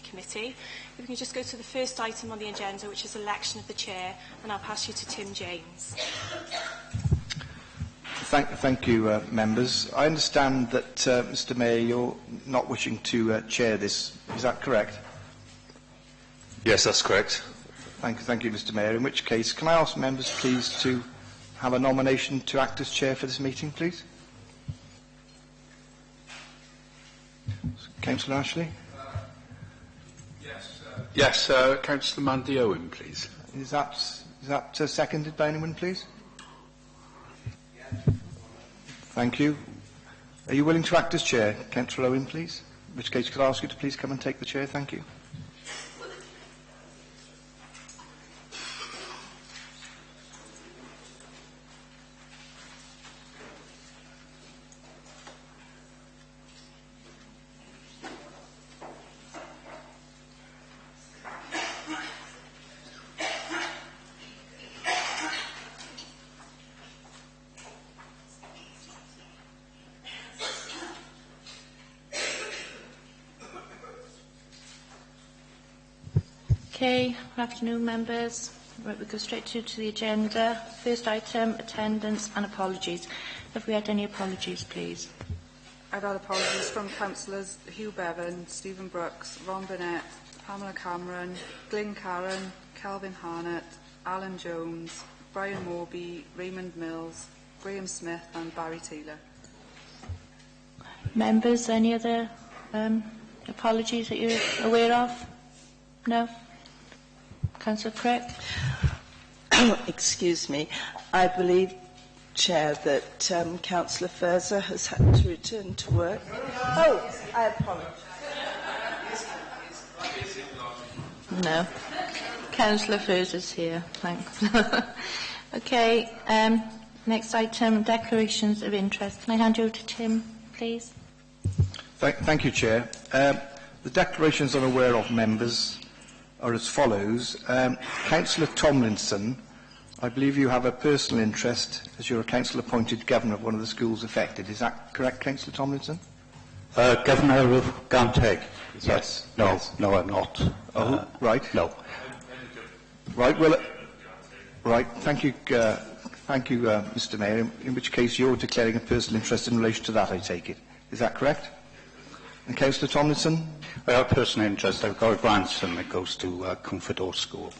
Committee. If we can just go to the first item on the agenda, which is election of the chair, and I'll pass you to Tim James. Thank you, members. I understand that, Mr. Mayor, you're not wishing to chair this. Is that correct? Yes, that's correct. Thank you, Mr. Mayor. In which case, can I ask members, please, to have a nomination to act as chair for this meeting, please? Councillor Ashley? Yes, Councillor Mandy Owen, please. Is that seconded by anyone, please? Thank you. Are you willing to act as chair, Councillor Owen, please? In which case, could I ask you to please come and take the chair? Thank you. Okay, good afternoon, members. Right, we go straight to the agenda. First item, attendance and apologies. Have we had any apologies, please? I've had apologies from Councillors Hugh Bevan, Stephen Brooks, Ron Burnett, Pamela Cameron, Glyn Carron, Kelvin Harnett, Alan Jones, Brian Morby, Raymond Mills, Graham Smith and Barry Taylor. Members, any other apologies that you're aware of? No? Councillor Crick? Excuse me. I believe, Chair, that Councillor Furzer has had to return to work. Oh, I apologise. No. Councillor Furzer's here. Thanks. Okay. Next item, declarations of interest. Can I hand you over to Tim, please? Thank you, Chair. The declarations I'm aware of, members, are as follows. Councillor Tomlinson, I believe you have a personal interest as you're a council-appointed governor of one of the schools affected. Is that correct, Councillor Tomlinson? Governor of Ganteg? Yes. No, yes. No, I'm not. Right. No. Right. Well. Right. Thank you. Thank you, Mr. Mayor. In which case, you're declaring a personal interest in relation to that, I take it. Is that correct? And Councillor Tomlinson? I have a personal interest. I've got a grandson that goes to Comfort School.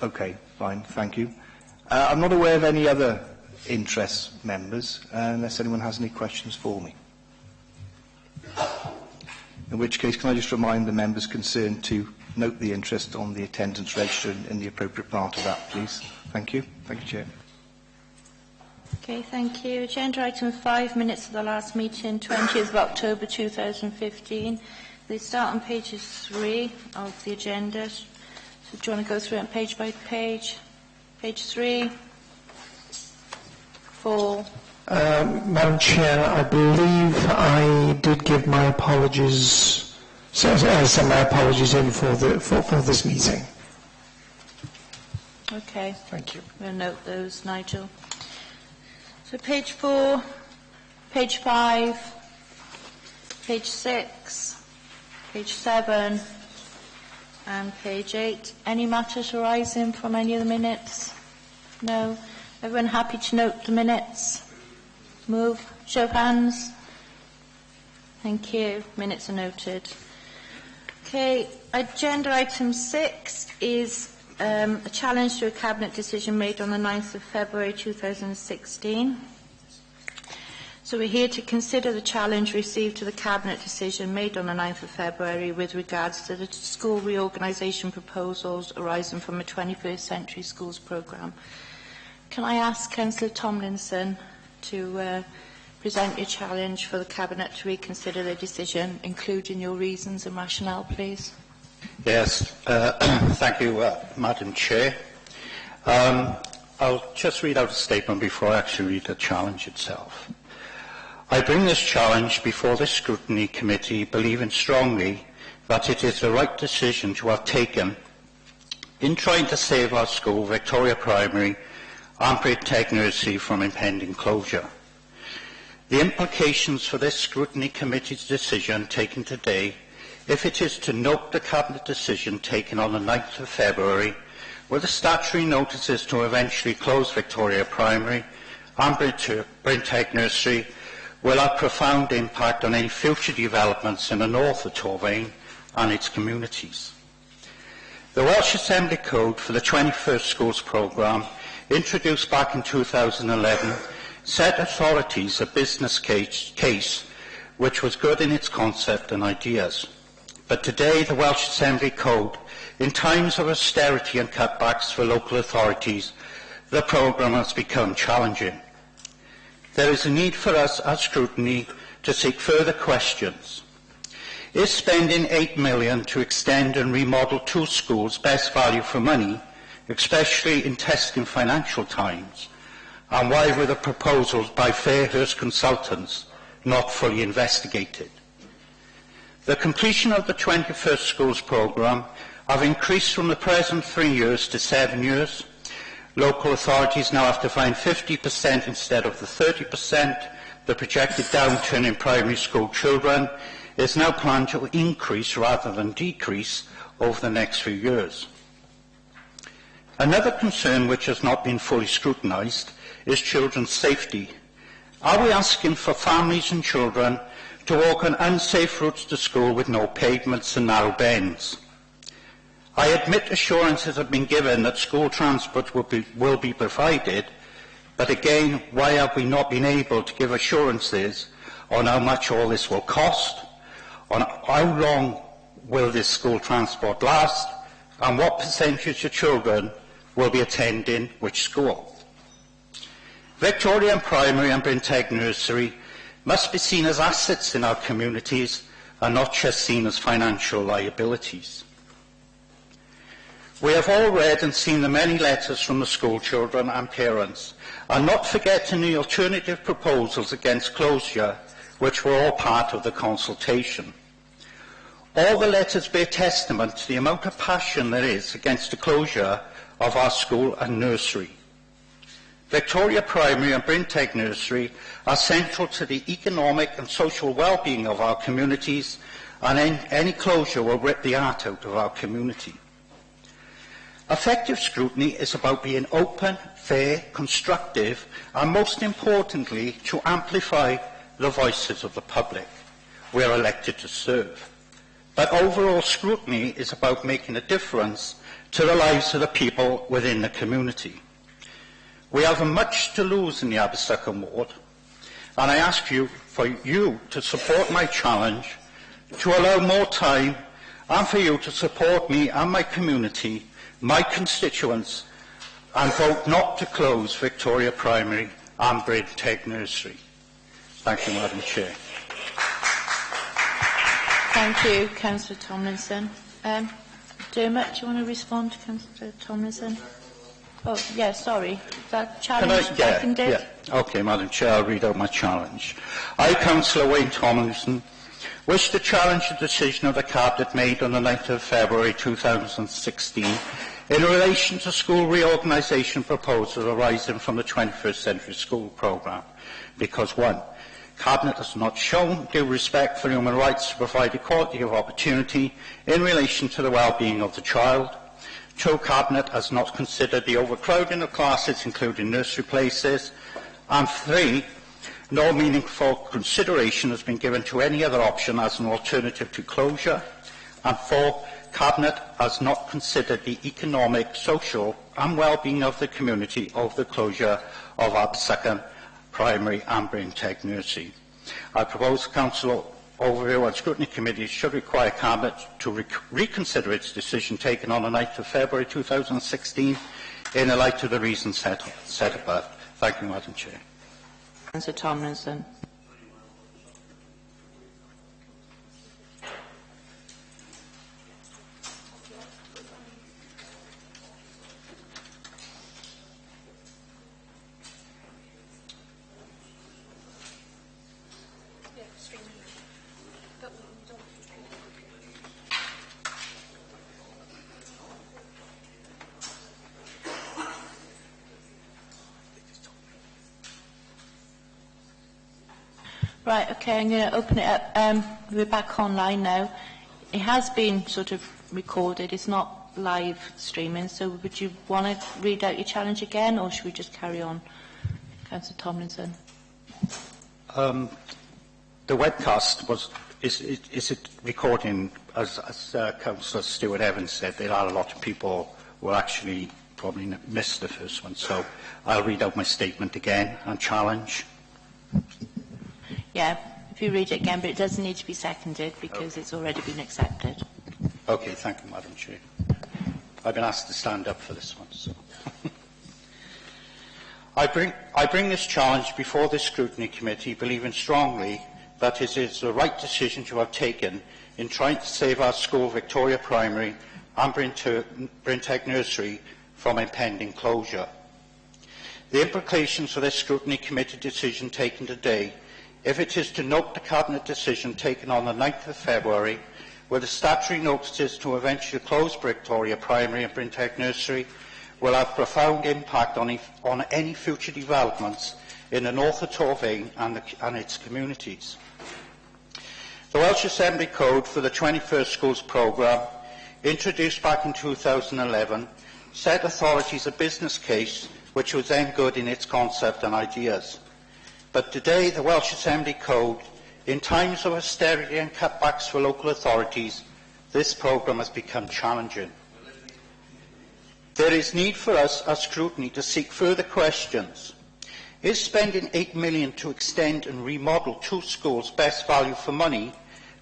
Okay, fine. Thank you. I'm not aware of any other interests, members, unless anyone has any questions for me. In which case, can I just remind the members concerned to note the interest on the attendance register in the appropriate part of that, please. Thank you. Thank you, Chair. Okay, thank you. Agenda item 5, minutes of the last meeting, 20th of October 2015. They start on page 3 of the agenda. So do you want to go through it page by page? Page 3, 4. Madam Chair, I believe I did give my apologies, send my apologies in for this meeting. Okay. Thank you. We'll note those, Nigel. So page 4, page 5, page 6, page 7, and page 8. Any matters arising from any of the minutes? No. Everyone happy to note the minutes? Move. Show of hands. Thank you. Minutes are noted. Okay. Agenda item 6 is a challenge to a Cabinet decision made on the 9th of February 2016. So we're here to consider the challenge received to the Cabinet decision made on the 9th of February with regards to the school reorganisation proposals arising from a 21st Century Schools programme. Can I ask Councillor Tomlinson to present your challenge for the Cabinet to reconsider the decision, including your reasons and rationale, please? Yes, thank you, Madam Chair. I'll just read out a statement before I actually read the challenge itself. I bring this challenge before this scrutiny committee believing strongly that it is the right decision to have taken in trying to save our school, Victoria Primary, and protect Nursery from impending closure. The implications for this scrutiny committee's decision taken today if it is to note the Cabinet decision taken on the 9th of February, with the statutory notices to eventually close Victoria Primary and Brinteg Nursery, will have profound impact on any future developments in the north of Torfaen and its communities. The Welsh Assembly Code for the 21st Schools Programme, introduced back in 2011, set authorities a business case which was good in its concept and ideas. But today, the Welsh Assembly Code, in times of austerity and cutbacks for local authorities, the programme has become challenging. There is a need for us, as scrutiny, to seek further questions. Is spending £8 million to extend and remodel 2 schools best value for money, especially in testing financial times? And why were the proposals by Fairhurst consultants not fully investigated? The completion of the 21st Schools Programme have increased from the present 3 years to 7 years. Local authorities now have to find 50% instead of the 30%. The projected downturn in primary school children is now planned to increase rather than decrease over the next few years. Another concern which has not been fully scrutinised is children's safety. Are we asking for families and children to walk on unsafe routes to school with no pavements and narrow bends? I admit assurances have been given that school transport will be provided, but again, why have we not been able to give assurances on how much all this will cost, on how long will this school transport last, and what percentage of children will be attending which school? Victorian Primary and Brinteg Nursery must be seen as assets in our communities and not just seen as financial liabilities. We have all read and seen the many letters from the school children and parents, and not forgetting the alternative proposals against closure, which were all part of the consultation. All the letters bear testament to the amount of passion there is against the closure of our school and nursery. Victoria Primary and Brinteg Nursery are central to the economic and social well-being of our communities, and any closure will rip the heart out of our community. Effective scrutiny is about being open, fair, constructive, and most importantly, to amplify the voices of the public we are elected to serve. But overall scrutiny is about making a difference to the lives of the people within the community. We have much to lose in the Aberystwyth ward, and I ask you for you to support my challenge, to allow more time, and for you to support me and my community, my constituents, and vote not to close Victoria Primary and Brinteg Nursery. Thank you, Madam Chair. Thank you, Councillor Tomlinson. Dermot, do you want to respond to Councillor Tomlinson? Oh, yeah, sorry. Is that challenge seconded? Yeah. Okay, Madam Chair, I'll read out my challenge. I, Councillor Wayne Tomlinson, wish to challenge the decision of the Cabinet made on the 9th of February 2016 in relation to school reorganisation proposals arising from the 21st Century School Programme, because 1. Cabinet has not shown due respect for human rights to provide equality of opportunity in relation to the well-being of the child. 2. Cabinet has not considered the overcrowding of classes, including nursery places. And 3. No meaningful consideration has been given to any other option as an alternative to closure. And 4. Cabinet has not considered the economic, social and well-being of the community of the closure of Aberystwyth Primary and Brinteg Nursery. I propose the Council Overview and Scrutiny Committee should require Cabinet to reconsider its decision taken on the 9th of February 2016 in the light of the reasons set above. Thank you, Madam Chair. Councillor Tomlinson. Right, okay, I'm going to open it up. We're back online now. it has been sort of recorded. It's not live streaming. So would you want to read out your challenge again, or should we just carry on? Councillor Tomlinson. The webcast is it recording, as Councillor Stewart Evans said, there are a lot of people who actually probably missed the first one, so I'll read out my statement again and challenge. Yeah, if you read it again, but it doesn't need to be seconded because it's already been accepted. Okay, thank you, Madam Chair. I've been asked to stand up for this one, so. I bring this challenge before this scrutiny committee, believing strongly that it is the right decision to have taken in trying to save our school, Victoria Primary and Brinteg Nursery, from impending closure. The implications for this scrutiny committee decision taken today, if it is to note the Cabinet decision taken on the 9th of February, with the statutory notices to eventually close Victoria Primary and Brinteg Nursery, will have profound impact on any future developments in the North of Torfaen and its communities. The Welsh Assembly Code for the 21st Schools Programme, introduced back in 2011, set authorities a business case which was then good in its concept and ideas. But today, the Welsh Assembly Code, in times of austerity and cutbacks for local authorities, this programme has become challenging. There is need for us as scrutiny to seek further questions. Is spending £8 million to extend and remodel 2 schools best value for money,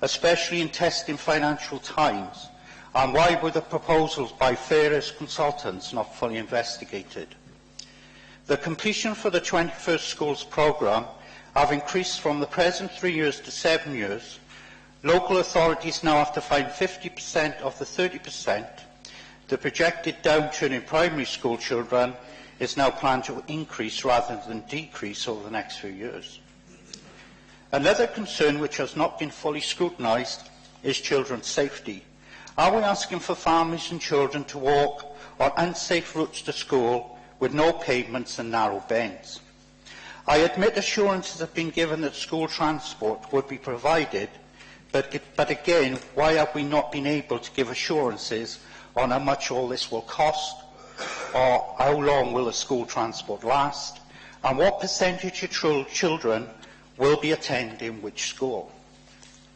especially in testing financial times? And why were the proposals by various consultants not fully investigated? The completion for the 21st Schools programme have increased from the present 3 years to 7 years. Local authorities now have to find 50% of the 30%. The projected downturn in primary school children is now planned to increase rather than decrease over the next few years. Another concern which has not been fully scrutinised is children's safety. Are we asking for families and children to walk on unsafe routes to school with no pavements and narrow bends? I admit assurances have been given that school transport would be provided, but again, why have we not been able to give assurances on how much all this will cost, or how long will the school transport last, and what percentage of children will be attending which school?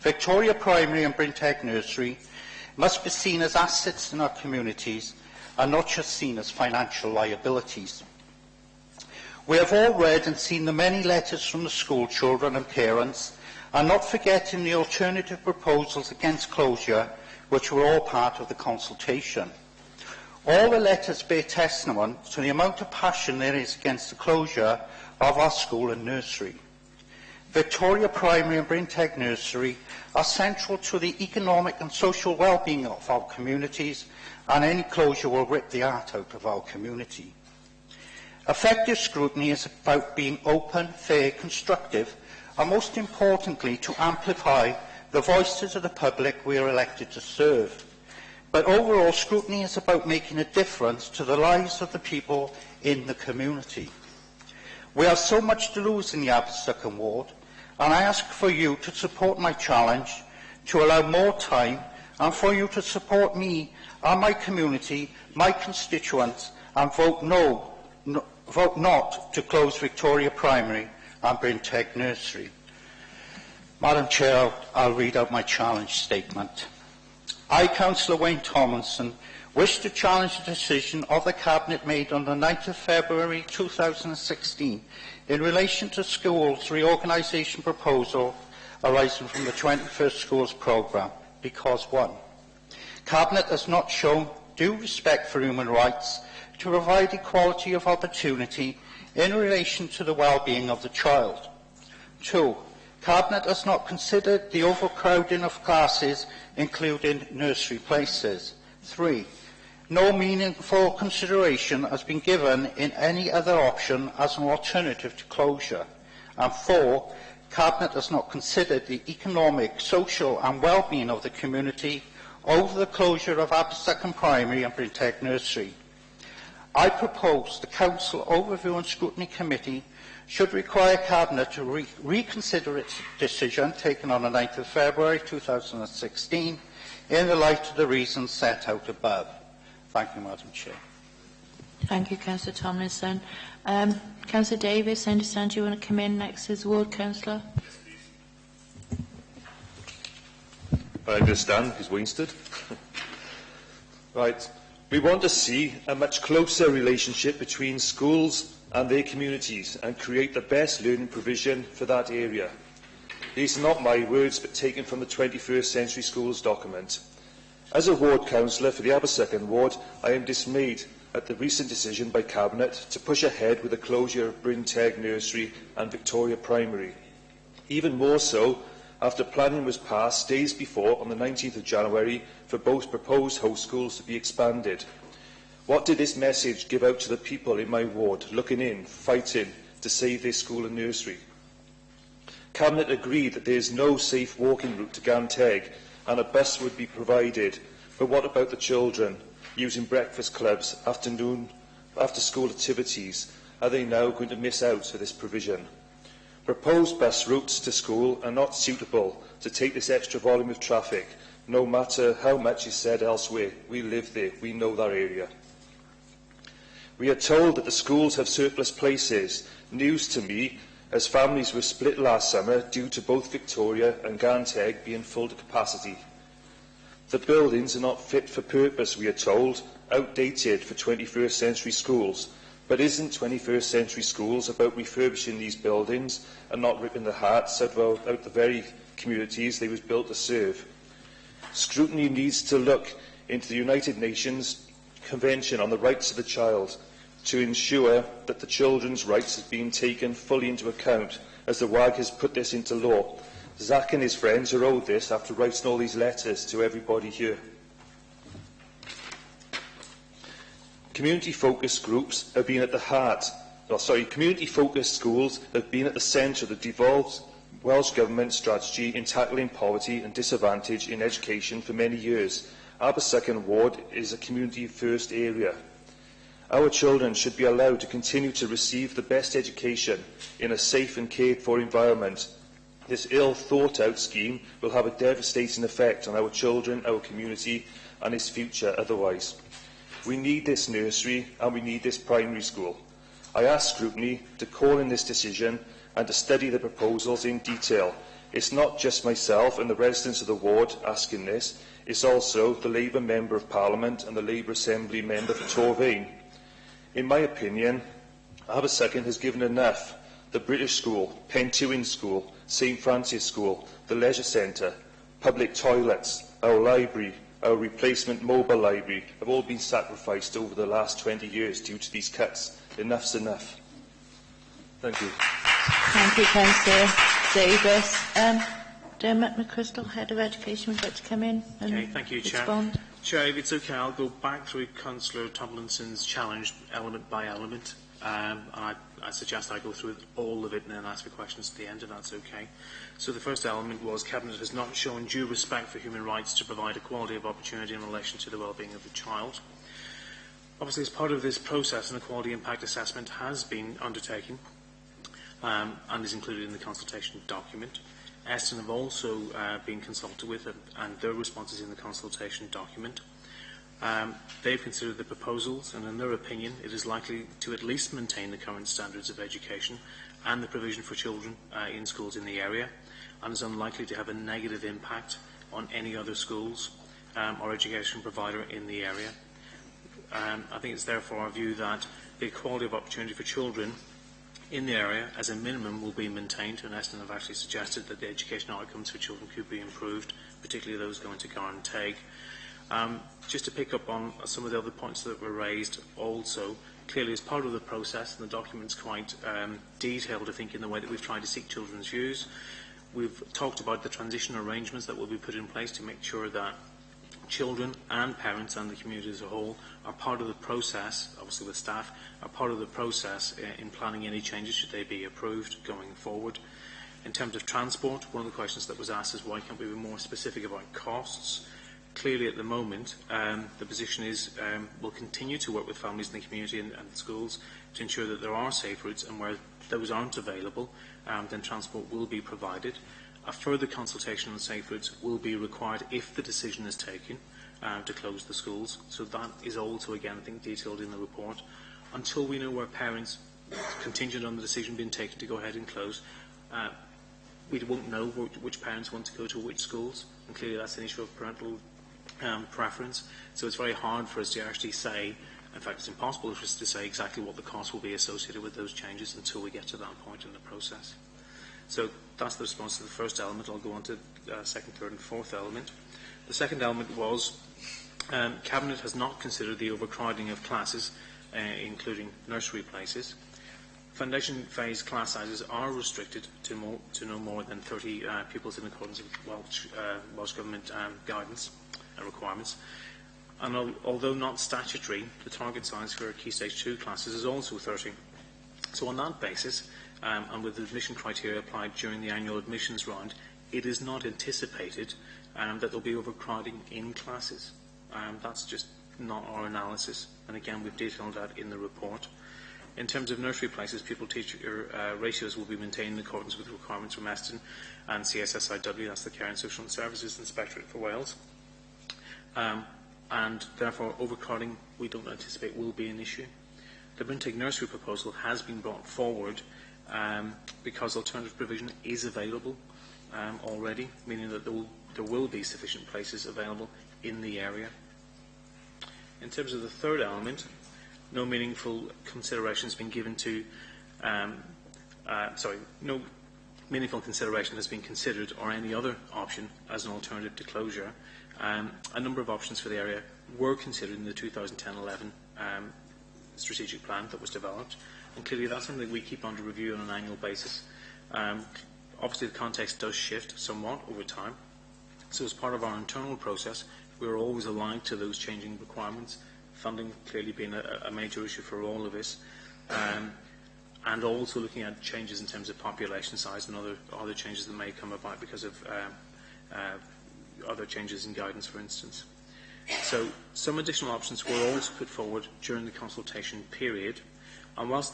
Victoria Primary and Brinteg Nursery must be seen as assets in our communities and not just seen as financial liabilities. We have all read and seen the many letters from the school children and parents, and not forgetting the alternative proposals against closure, which were all part of the consultation. All the letters bear testament to the amount of passion there is against the closure of our school and nursery. Victoria Primary and Brinteg Nursery are central to the economic and social well-being of our communities, and any closure will rip the heart out of our community. Effective scrutiny is about being open, fair, constructive, and most importantly, to amplify the voices of the public we are elected to serve. But overall, scrutiny is about making a difference to the lives of the people in the community. We have so much to lose in the Aberystwyth ward, and I ask for you to support my challenge, to allow more time, and for you to support me and my community, my constituents, and vote not to close Victoria Primary and Brinteg Nursery. Madam Chair, I'll read out my challenge statement. I, Councillor Wayne Tomlinson, wish to challenge the decision of the Cabinet made on the 9th of February 2016 in relation to schools' reorganisation proposal arising from the 21st Schools programme, because 1. Cabinet has not shown due respect for human rights to provide equality of opportunity in relation to the well-being of the child. 2. Cabinet has not considered the overcrowding of classes, including nursery places. 3. No meaningful consideration has been given in any other option as an alternative to closure. And 4. Cabinet has not considered the economic, social and well-being of the community over the closure of Aberystwyth Primary and Brinteg Nursery. I propose the Council Overview and Scrutiny Committee should require Cabinet to reconsider its decision taken on the 9th of February 2016 in the light of the reasons set out above. Thank you, Madam Chair. Thank you, Councillor Tomlinson. Councillor Davis, I understand you want to come in next as ward councillor. I understand, because Wainsted. Right. We want to see a much closer relationship between schools and their communities and create the best learning provision for that area. These are not my words, but taken from the 21st Century Schools document. As a ward councillor for the Abercychan ward, I am dismayed at the recent decision by Cabinet to push ahead with the closure of Bryn Teg Nursery and Victoria Primary. Even more so after planning was passed days before, on the 19th of January, for both proposed host schools to be expanded. What did this message give out to the people in my ward, looking in, fighting to save their school and nursery? Cabinet agreed that there is no safe walking route to Ganteg and a bus would be provided, but what about the children using breakfast clubs, after-school activities? Are they now going to miss out on this provision? Proposed bus routes to school are not suitable to take this extra volume of traffic, no matter how much is said elsewhere. We live there, we know that area. We are told that the schools have surplus places. News to me, as families were split last summer due to both Victoria and Ganteg being full to capacity. The buildings are not fit for purpose, we are told, outdated for 21st century schools. But isn't 21st century schools about refurbishing these buildings and not ripping the hearts out the very communities they were built to serve? Scrutiny needs to look into the United Nations Convention on the Rights of the Child to ensure that the children's rights have been taken fully into account, as the WAG has put this into law. Zach and his friends are owed this after writing all these letters to everybody here. Community-focused groups have been at the heart, community-focused schools have been at the centre of the devolved Welsh Government strategy in tackling poverty and disadvantage in education for many years. Abercychan ward is a community-first area. Our children should be allowed to continue to receive the best education in a safe and cared-for environment. This ill-thought-out scheme will have a devastating effect on our children, our community and its future otherwise. We need this nursery and we need this primary school. I ask scrutiny to call in this decision and to study the proposals in detail. It's not just myself and the residents of the ward asking this, it's also the Labour Member of Parliament and the Labour Assembly Member for Torfaen. In my opinion, Abercychan has given enough. The British School, Pentywyn School, St Francis School, the Leisure Centre, public toilets, our library, our replacement mobile library have all been sacrificed over the last 20 years due to these cuts. Enough's enough. Thank you. Thank you, Councillor Davis. Dermot McChrystal, Head of Education, would like to come in and thank you, respond. Chair. Chair, if it's okay, I'll go back through Councillor Tomlinson's challenge element by element. I suggest I go through all of it and then ask for questions at the end, if that's okay. So the first element was Cabinet has not shown due respect for human rights to provide equality of opportunity in relation to the well-being of the child. Obviously, as part of this process, an equality impact assessment has been undertaken and is included in the consultation document. Eston have also been consulted with and their responses in the consultation document. They've considered the proposals and in their opinion it is likely to at least maintain the current standards of education and the provision for children in schools in the area and is unlikely to have a negative impact on any other schools or education provider in the area. I think it's therefore our view that the equality of opportunity for children in the area as a minimum will be maintained, and Eston have actually suggested that the education outcomes for children could be improved, particularly those going to Ganteg. Just to pick up on some of the other points that were raised also, clearly as part of the process, and the document's quite detailed, I think, in the way that we've tried to seek children's views. We've talked about the transition arrangements that will be put in place to make sure that children and parents and the community as a whole are part of the process, obviously with staff, are part of the process in planning any changes should they be approved going forward. In terms of transport, one of the questions that was asked is why can't we be more specific about costs? Clearly at the moment, the position is we'll continue to work with families in the community and schools to ensure that there are safe routes, and where those aren't available, then transport will be provided. a further consultation on safe routes will be required if the decision is taken to close the schools. So that is also, again, I think, detailed in the report. Until we know where parents, contingent on the decision being taken to go ahead and close, we won't know which parents want to go to which schools, and clearly that's an issue of parental preference. So it's very hard for us to actually say, in fact it's impossible for us to say exactly what the cost will be associated with those changes until we get to that point in the process. So that's the response to the first element. I'll go on to the second, third and fourth element. The second element was Cabinet has not considered the overcrowding of classes, including nursery places. Foundation phase class sizes are restricted to no more than 30 pupils in accordance with Welsh Government guidance and requirements. And although not statutory, the target size for Key Stage 2 classes is also 30. So on that basis, and with the admission criteria applied during the annual admissions round, it is not anticipated that there will be overcrowding in classes. That's just not our analysis, and again we've detailed that in the report. In terms of nursery places, pupil-teacher ratios will be maintained in accordance with requirements from Eston and CSSIW, that's the Care and Social Services Inspectorate for Wales. And therefore overcrowding we don't anticipate will be an issue. The Brinteg nursery proposal has been brought forward because alternative provision is available already, meaning that there will be sufficient places available in the area. In terms of the third element, no meaningful consideration has been given to, no meaningful consideration has been considered or any other option as an alternative to closure. A number of options for the area were considered in the 2010-11 strategic plan that was developed, and clearly that's something we keep under review on an annual basis. Obviously the context does shift somewhat over time, so as part of our internal process we are always aligned to those changing requirements, funding clearly being a major issue for all of us, and also looking at changes in terms of population size and other changes that may come about because of other changes in guidance, for instance. So some additional options were also put forward during the consultation period, and whilst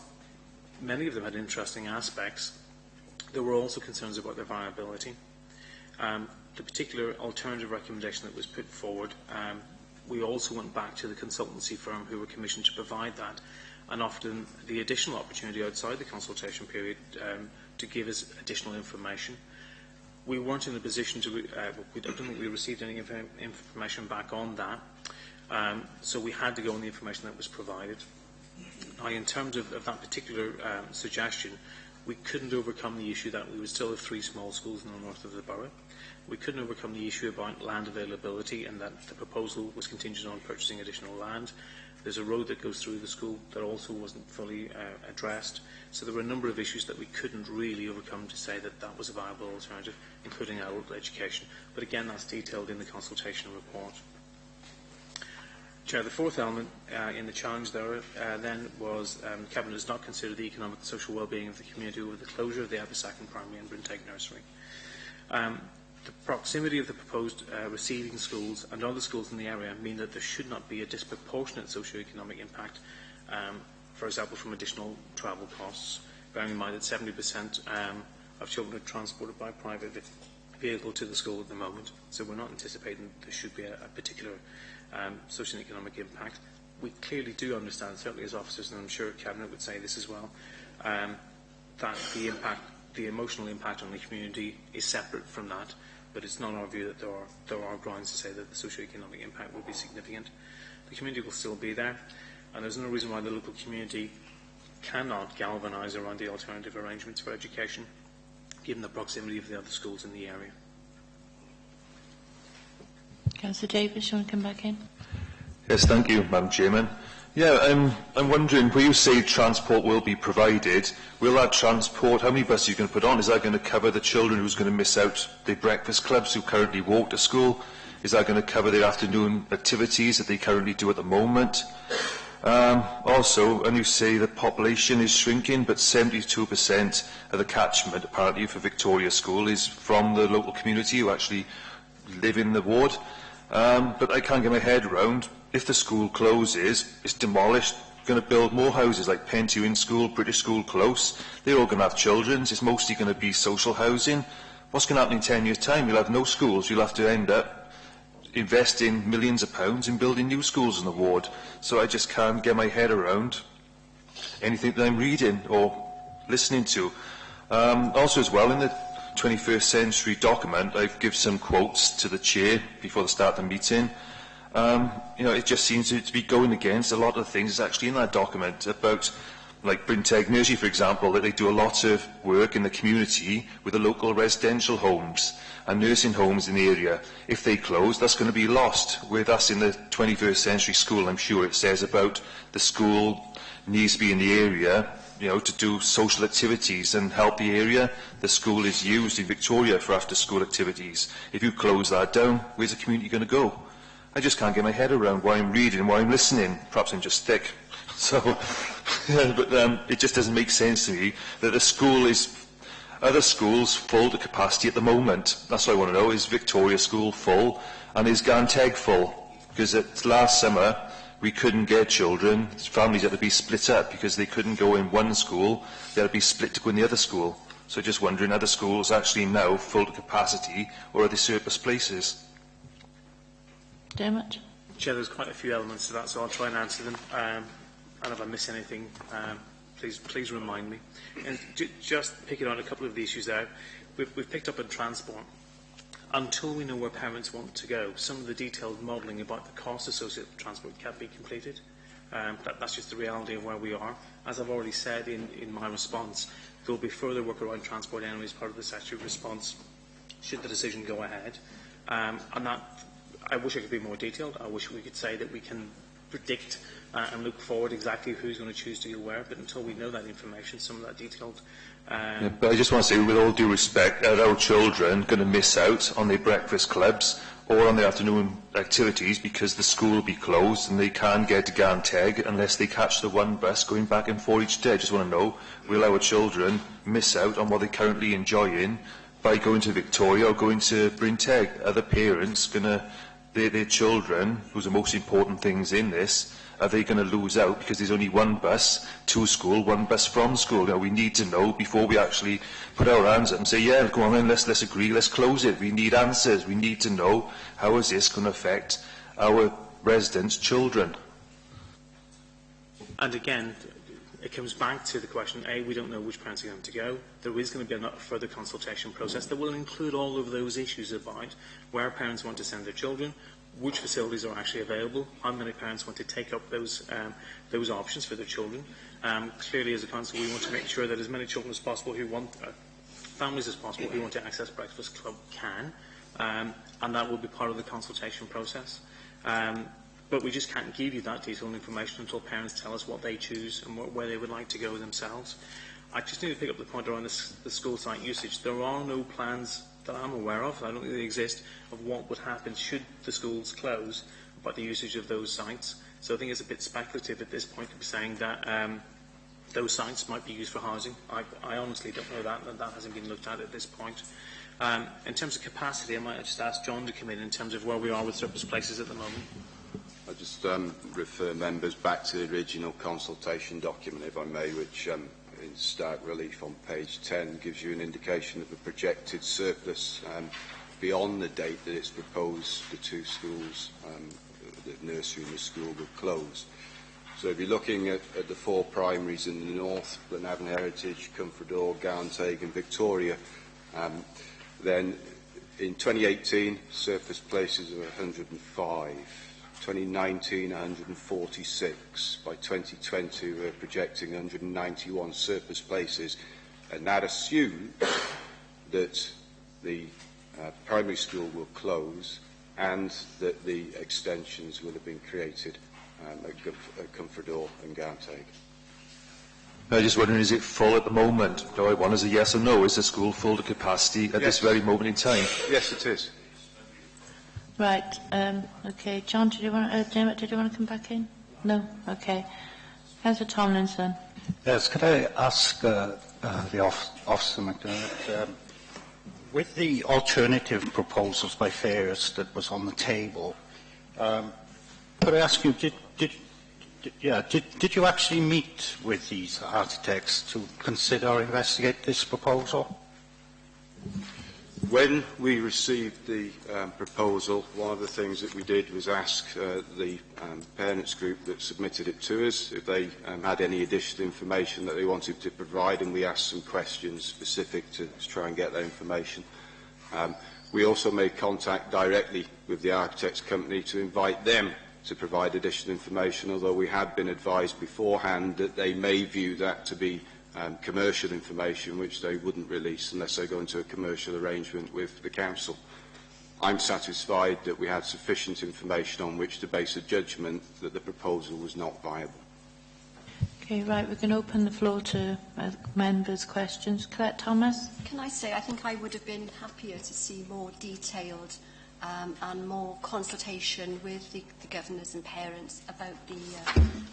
many of them had interesting aspects, there were also concerns about their viability. The particular alternative recommendation that was put forward, we also went back to the consultancy firm who were commissioned to provide that, and often the additional opportunity outside the consultation period to give us additional information. We weren't in a position to, I don't think we received any information back on that, so we had to go on the information that was provided. Now, in terms of that particular suggestion, we couldn't overcome the issue that we would still have 3 small schools in the north of the borough. We couldn't overcome the issue about land availability, and that the proposal was contingent on purchasing additional land. There's a road that goes through the school that also wasn't fully addressed. So there were a number of issues that we couldn't really overcome to say that that was a viable alternative, including our local education. But again, that's detailed in the consultation report. Chair, the fourth element in the challenge there then was Cabinet has not considered the economic and social well-being of the community with the closure of the Abersacan Primary and Brinteg Nursery. The proximity of the proposed receiving schools and other schools in the area mean that there should not be a disproportionate socio-economic impact, for example, from additional travel costs, bearing in mind that 70% of children are transported by private vehicle to the school at the moment. So we're not anticipating there should be a particular socio-economic impact. We clearly do understand, certainly as officers, and I'm sure Cabinet would say this as well, that the emotional impact on the community is separate from that, but it's not our view that there are grounds to say that the socio-economic impact will be significant. The community will still be there, and there's no reason why the local community cannot galvanise around the alternative arrangements for education, given the proximity of the other schools in the area. Councillor Davis, you want to come back in? Yes, thank you, Madam Chairman. Yeah, I'm wondering, where you say transport will be provided, will that transport, how many buses are you going to put on? Is that going to cover the children who's going to miss out the breakfast clubs who currently walk to school? Is that going to cover their afternoon activities that they currently do at the moment? Also, and you say the population is shrinking, but 72% of the catchment, apparently, for Victoria School is from the local community who actually live in the ward. But I can't get my head around, if the school closes, it's demolished, going to build more houses like Pentewin School, British School Close. They're all going to have children. It's mostly going to be social housing. what's going to happen in 10 years' time? You'll have no schools. You'll have to end up investing millions of pounds in building new schools in the ward. So I just can't get my head around anything that I'm reading or listening to. Also as well, in the 21st century document, I've given some quotes to the chair before the start of the meeting. It just seems to be going against a lot of the things that's actually in that document about, like Brinteg Nursery, for example, that they do a lot of work in the community with the local residential homes and nursing homes in the area. If they close, that's going to be lost. With us in the 21st century school, I'm sure it says about the school needs to be in the area, to do social activities and help the area. The school is used in Victoria for after-school activities. If you close that down, where's the community going to go? I just can't get my head around what I'm reading, what I'm listening. Perhaps I'm just thick. But it just doesn't make sense to me that the school is, other schools full to capacity at the moment. That's what I want to know. Is Victoria School full? And is Ganteg full? Because last summer, we couldn't get children. Families had to be split up because they couldn't go in one school. They had to be split to go in the other school. So just wondering, are the schools actually now full to capacity, or are they surplus places? Dermot? Chair, there's quite a few elements to that, so I'll try and answer them. And if I miss anything, please remind me. And just picking on a couple of the issues there, we've picked up on transport. Until we know where parents want to go, some of the detailed modelling about the costs associated with transport can't be completed. That's just the reality of where we are. As I've already said in my response, there will be further work around transport anyway as part of the statutory response, should the decision go ahead. And that, I wish I could be more detailed. I wish we could say that we can predict and look forward exactly who's going to choose to go where, but until we know that information, some of that detailed... but I just want to say, with all due respect, are our children going to miss out on their breakfast clubs or on their afternoon activities because the school will be closed and they can't get to Ganteg unless they catch the one bus going back and forth each day? I just want to know, will our children miss out on what they're currently enjoying by going to Victoria or going to Brinteg? Are the parents going to... Their children, who's the most important things in this, are they going to lose out because there's only one bus to school, one bus from school? Now, we need to know before we actually put our hands up and say, yeah, go on then, let's agree, let's close it. We need answers. We need to know how is this going to affect our residents' children. And again, it comes back to the question, A, we don't know which parents are going to go. There is going to be a further consultation process that will include all of those issues about where parents want to send their children, which facilities are actually available, how many parents want to take up those options for their children. Clearly, as a council, we want to make sure that as many children as possible who want, families as possible who want to access Breakfast Club can, and that will be part of the consultation process. But we just can't give you that detailed information until parents tell us what they choose and where they would like to go themselves. I just need to pick up the point around the school site usage. There are no plans that I'm aware of, I don't think they exist, of what would happen should the schools close about the usage of those sites. So I think it's a bit speculative at this point to be saying that those sites might be used for housing. I honestly don't know that, and that hasn't been looked at this point. In terms of capacity, I might just ask John to come in terms of where we are with surplus places at the moment. I just refer members back to the original consultation document, if I may, which in stark relief on page 10 gives you an indication of the projected surplus beyond the date that it's proposed the two schools, the nursery and the school, will close. So if you're looking at the four primaries in the north, Glenavon Heritage, Comfredor, Ganteg and Victoria, then in 2018 surplus places of 105. 2019, 146. By 2020, we're projecting 191 surplus places, and that assumes that the primary school will close and that the extensions will have been created at Comfredor and Ganteg. I'm just wondering, is it full at the moment? Do I want as a yes or no? Is the school full to capacity at this very moment in time? Yes, it is. Right. Okay. John, Dermot, did you want to come back in? No? Okay. Councillor Tomlinson. Yes, could I ask the Officer McDermott, with the alternative proposals by Fairest that was on the table, could I ask you, did you actually meet with these architects to consider or investigate this proposal? When we received the proposal, one of the things that we did was ask the parents group that submitted it to us if they had any additional information that they wanted to provide, and we asked some questions specific to try and get that information. We also made contact directly with the architects company to invite them to provide additional information, although we had been advised beforehand that they may view that to be commercial information which they wouldn't release unless they go into a commercial arrangement with the council. I'm satisfied that we had sufficient information on which to base a judgment that the proposal was not viable. Okay, right, we can open the floor to members' questions. Colette Thomas? Can I say, I think I would have been happier to see more detailed and more consultation with the governors and parents about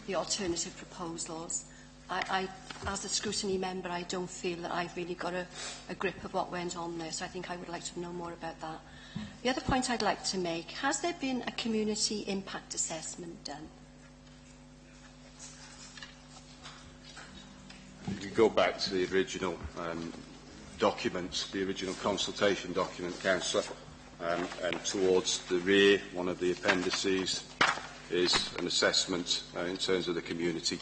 the alternative proposals. As a scrutiny member, I don't feel that I've really got a grip of what went on there, so I think I would like to know more about that. The other point I'd like to make, has there been a community impact assessment done? If you go back to the original document, the original consultation document, Councillor, and towards the rear, one of the appendices is an assessment in terms of the community.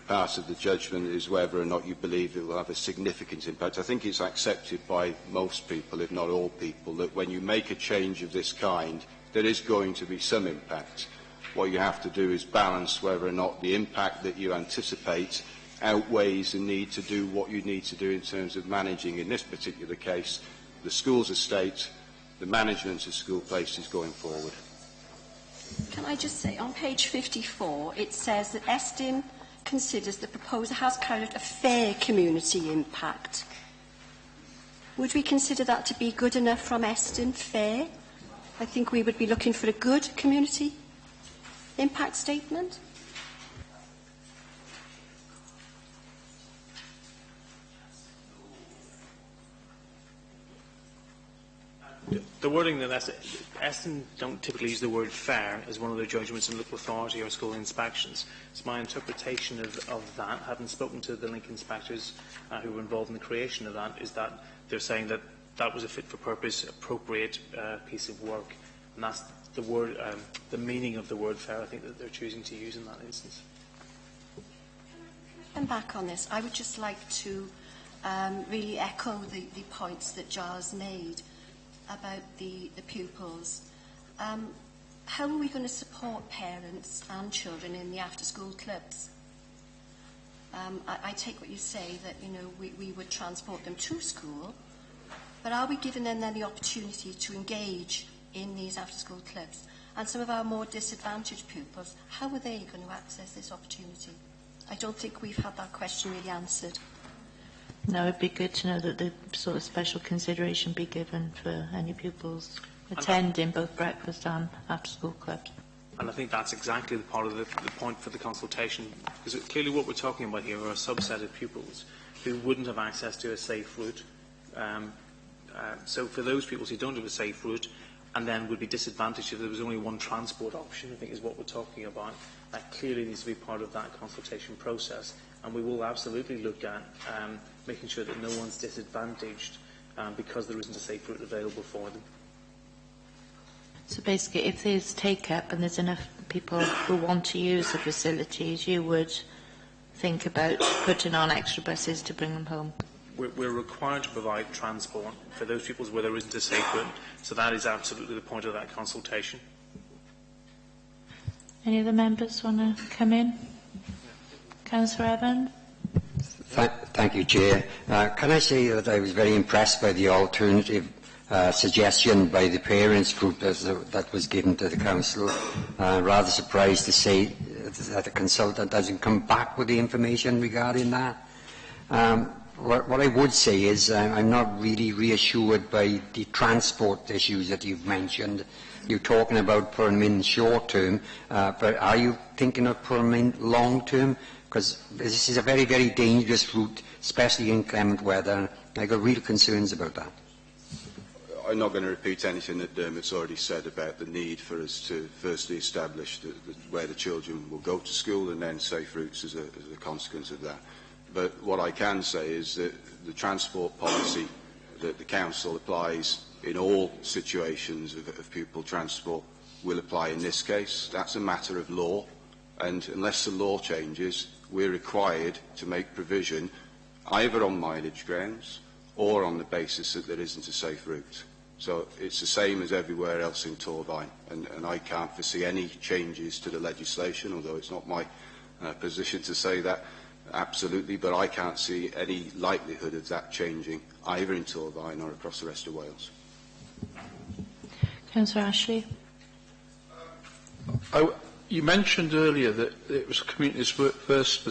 Part of the judgment is whether or not you believe it will have a significant impact. I think it's accepted by most people, if not all people, that when you make a change of this kind, there is going to be some impact. What you have to do is balance whether or not the impact that you anticipate outweighs the need to do what you need to do in terms of managing, in this particular case, the school's estate, the management of school places going forward. Can I just say, on page 54, it says that Estyn considers the proposal has carried out a fair community impact. Would we consider that to be good enough from Estyn, fair? I think we would be looking for a good community impact statement. The wording that Estyn don't typically use the word fair as one of their judgments in local authority or school inspections. It's my interpretation of that, having spoken to the link inspectors who were involved in the creation of that, is that they're saying that that was a fit-for-purpose, appropriate piece of work. And that's the word, the meaning of the word fair, I think, that they're choosing to use in that instance. Come back on this. I would just like to really echo the points that Giles made about the pupils. How are we going to support parents and children in the after-school clubs? I take what you say, that we would transport them to school, but are we giving them then the opportunity to engage in these after-school clubs? And some of our more disadvantaged pupils, how are they going to access this opportunity? I don't think we've had that question really answered. No, it'd be good to know that the sort of special consideration be given for any pupils attending both breakfast and after-school clubs. And I think that's exactly the part of the point for the consultation, because clearly what we're talking about here are a subset of pupils who wouldn't have access to a safe route. So for those pupils who don't have a safe route and then would be disadvantaged if there was only one transport option, I think is what we're talking about, that clearly needs to be part of that consultation process. And we will absolutely look at making sure that no one's disadvantaged because there isn't a safe route available for them. So basically, if there's take-up and there's enough people who want to use the facilities, you would think about putting on extra buses to bring them home? We're required to provide transport for those pupils where there isn't a safe route, so that is absolutely the point of that consultation. Any other members want to come in? Councillor Evans? Thank you, Chair. Can I say that I was very impressed by the alternative suggestion by the parents group that was given to the council. Rather surprised to say that the consultant hasn't come back with the information regarding that. What I would say is I'm not really reassured by the transport issues that you've mentioned. You're talking about putting them in short term, but are you thinking of putting them in long term? Because this is a very, very dangerous route, especially in inclement weather, and I've got real concerns about that. I'm not going to repeat anything that Dermot's already said about the need for us to firstly establish where the children will go to school and then safe routes as a consequence of that. But what I can say is that the transport policy that the council applies in all situations of pupil transport will apply in this case. That's a matter of law, and unless the law changes, we're required to make provision either on mileage grounds or on the basis that there isn't a safe route. So it's the same as everywhere else in Torvine, and I can't foresee any changes to the legislation, although it's not my position to say that absolutely, but I can't see any likelihood of that changing either in Torvine or across the rest of Wales. Councillor Ashley. You mentioned earlier that it was communities first.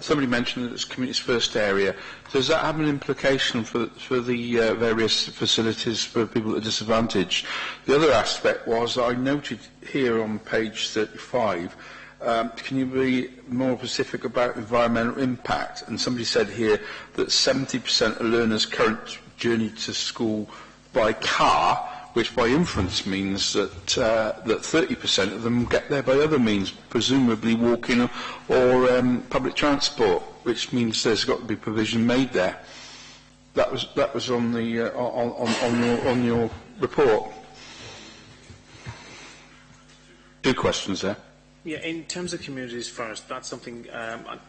Somebody mentioned that it's communities first area. Does that have an implication for the various facilities for people at a disadvantage? The other aspect was I noted here on page 35. Can you be more specific about environmental impact? And somebody said here that 70% of learners' current journey to school by car, which by inference means that 30% of them get there by other means, presumably walking or public transport, which means there's got to be provision made there. That was on the on your report. Two questions there. Yeah, in terms of communities first, that's something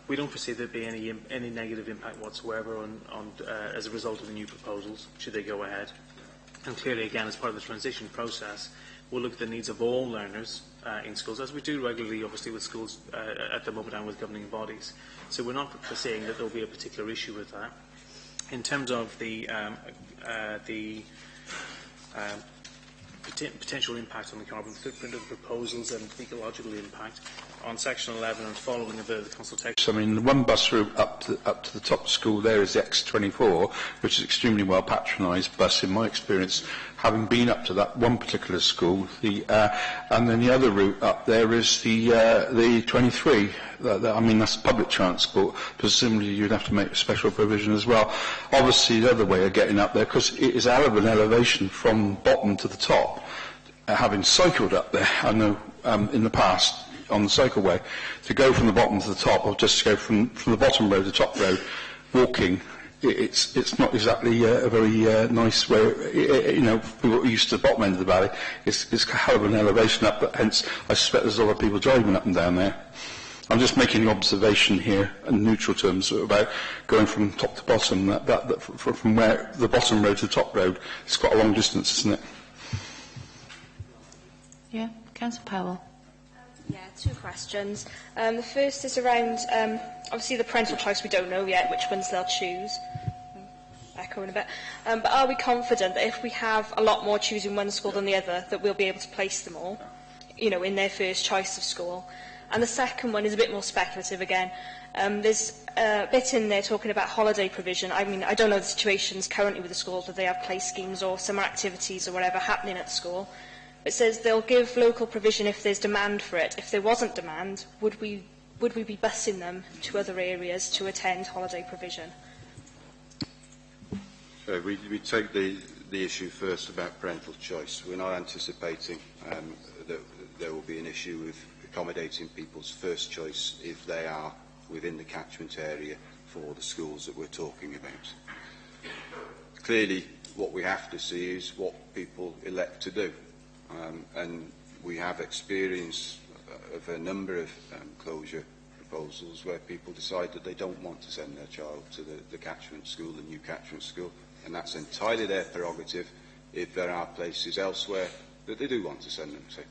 we don't foresee there be any negative impact whatsoever on as a result of the new proposals, should they go ahead. And clearly, again, as part of the transition process, we'll look at the needs of all learners in schools, as we do regularly, obviously, with schools at the moment and with governing bodies. So we're not foreseeing that there will be a particular issue with that. In terms of the potential impact on the carbon footprint of the proposals and ecological impact on section 11 and following of the consultation. I mean, the one bus route up to the top of school there is the X24, which is extremely well patronised bus in my experience, having been up to that one particular school. And then the other route up there is the 23. I mean, that's public transport. Presumably, you'd have to make a special provision as well. Obviously, the other way of getting up there, because it is out of an elevation from bottom to the top. Having cycled up there, I know in the past, on the cycleway, to go from the bottom to the top, or just to go from the bottom road to the top road, walking, it's not exactly a very nice way. You know, people used to the bottom end of the valley. It's a hell of an elevation up, but hence I suspect there's a lot of people driving up and down there. I'm just making an observation here in neutral terms about going from top to bottom. That from where the bottom road to the top road, it's quite a long distance, isn't it? Yeah, Councillor Powell. Yeah, two questions. The first is around, obviously the parental choice, we don't know yet which ones they'll choose. Echo in a bit. But are we confident that if we have a lot more choosing one school than the other, that we'll be able to place them all, you know, in their first choice of school? And the second one is a bit more speculative again. There's a bit in there talking about holiday provision. I mean, I don't know the situations currently with the schools, whether they have play schemes or summer activities or whatever happening at the school. It says they'll give local provision if there's demand for it. If there wasn't demand, would we be busing them to other areas to attend holiday provision? So we take the issue first about parental choice. We're not anticipating that there will be an issue with accommodating people's first choice if they are within the catchment area for the schools that we're talking about. Clearly, what we have to see is what people elect to do. And we have experience of a number of closure proposals where people decide that they don't want to send their child to the catchment school, the new catchment school, and that's entirely their prerogative if there are places elsewhere that they do want to send them to.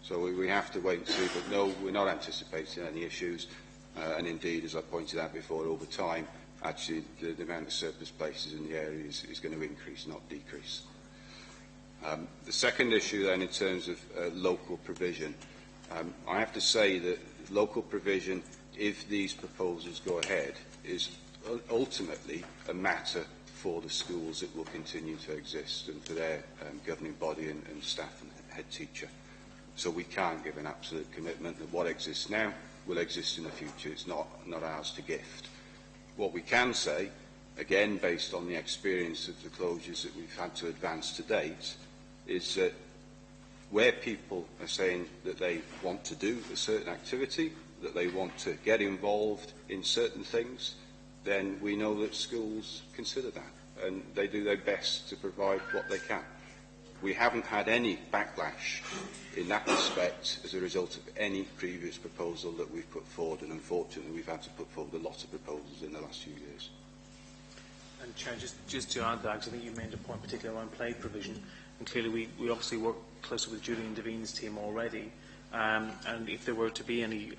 So we have to wait and see, but no, we're not anticipating any issues, and indeed, as I pointed out before, over time, actually the amount of surplus places in the area is going to increase, not decrease. The second issue then in terms of local provision, I have to say that local provision, if these proposals go ahead, is ultimately a matter for the schools that will continue to exist and for their governing body and staff and head teacher. So we can't give an absolute commitment that what exists now will exist in the future. It's not ours to gift. What we can say, again based on the experience of the closures that we've had to advance to date, is that where people are saying that they want to do a certain activity, that they want to get involved in certain things, then we know that schools consider that. and they do their best to provide what they can. We haven't had any backlash in that respect as a result of any previous proposal that we've put forward, and unfortunately we've had to put forward a lot of proposals in the last few years. And Chair, just to add that, because I think you made a point particularly around play provision, and clearly we obviously work closely with Julian Deveen's team already, and if there were to be any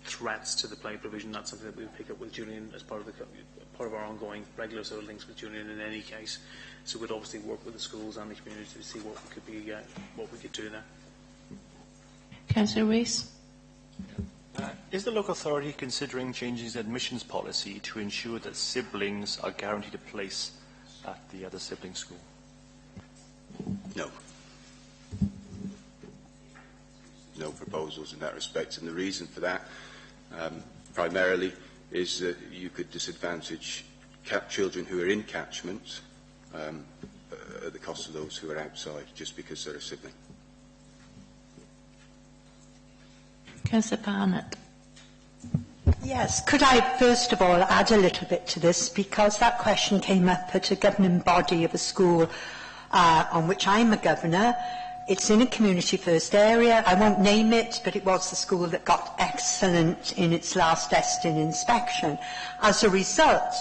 threats to the play provision, that's something that we would pick up with Julian as part of our ongoing regular sort of links with Julian in any case. So we'd obviously work with the schools and the community to see what we could do there. Councillor Rees. Is the local authority considering changing its admissions policy to ensure that siblings are guaranteed a place at the other sibling school? No. No proposals in that respect, and the reason for that primarily is that you could disadvantage children who are in catchment at the cost of those who are outside, just because they're a sibling. Councillor Barnett. Yes, could I first of all add a little bit to this, because that question came up at a governing body of a school on which I'm a governor. It's in a community first area. I won't name it, but it was the school that got excellent in its last testing inspection. As a result,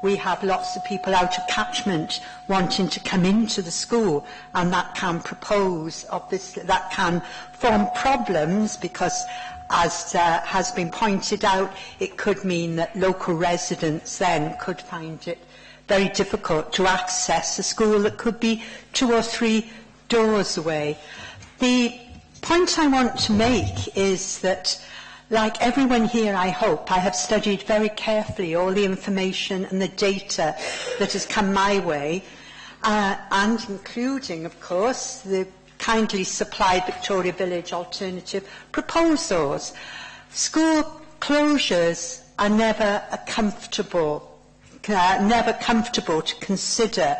we have lots of people out of catchment wanting to come into the school, and that can that can form problems because, as has been pointed out, it could mean that local residents then could find it very difficult to access a school that could be 2 or 3 doors away. The point I want to make is that, like everyone here, I hope, I have studied very carefully all the information and the data that has come my way, and including, of course, the kindly supplied Victoria Village alternative proposals. School closures are never comfortable to consider,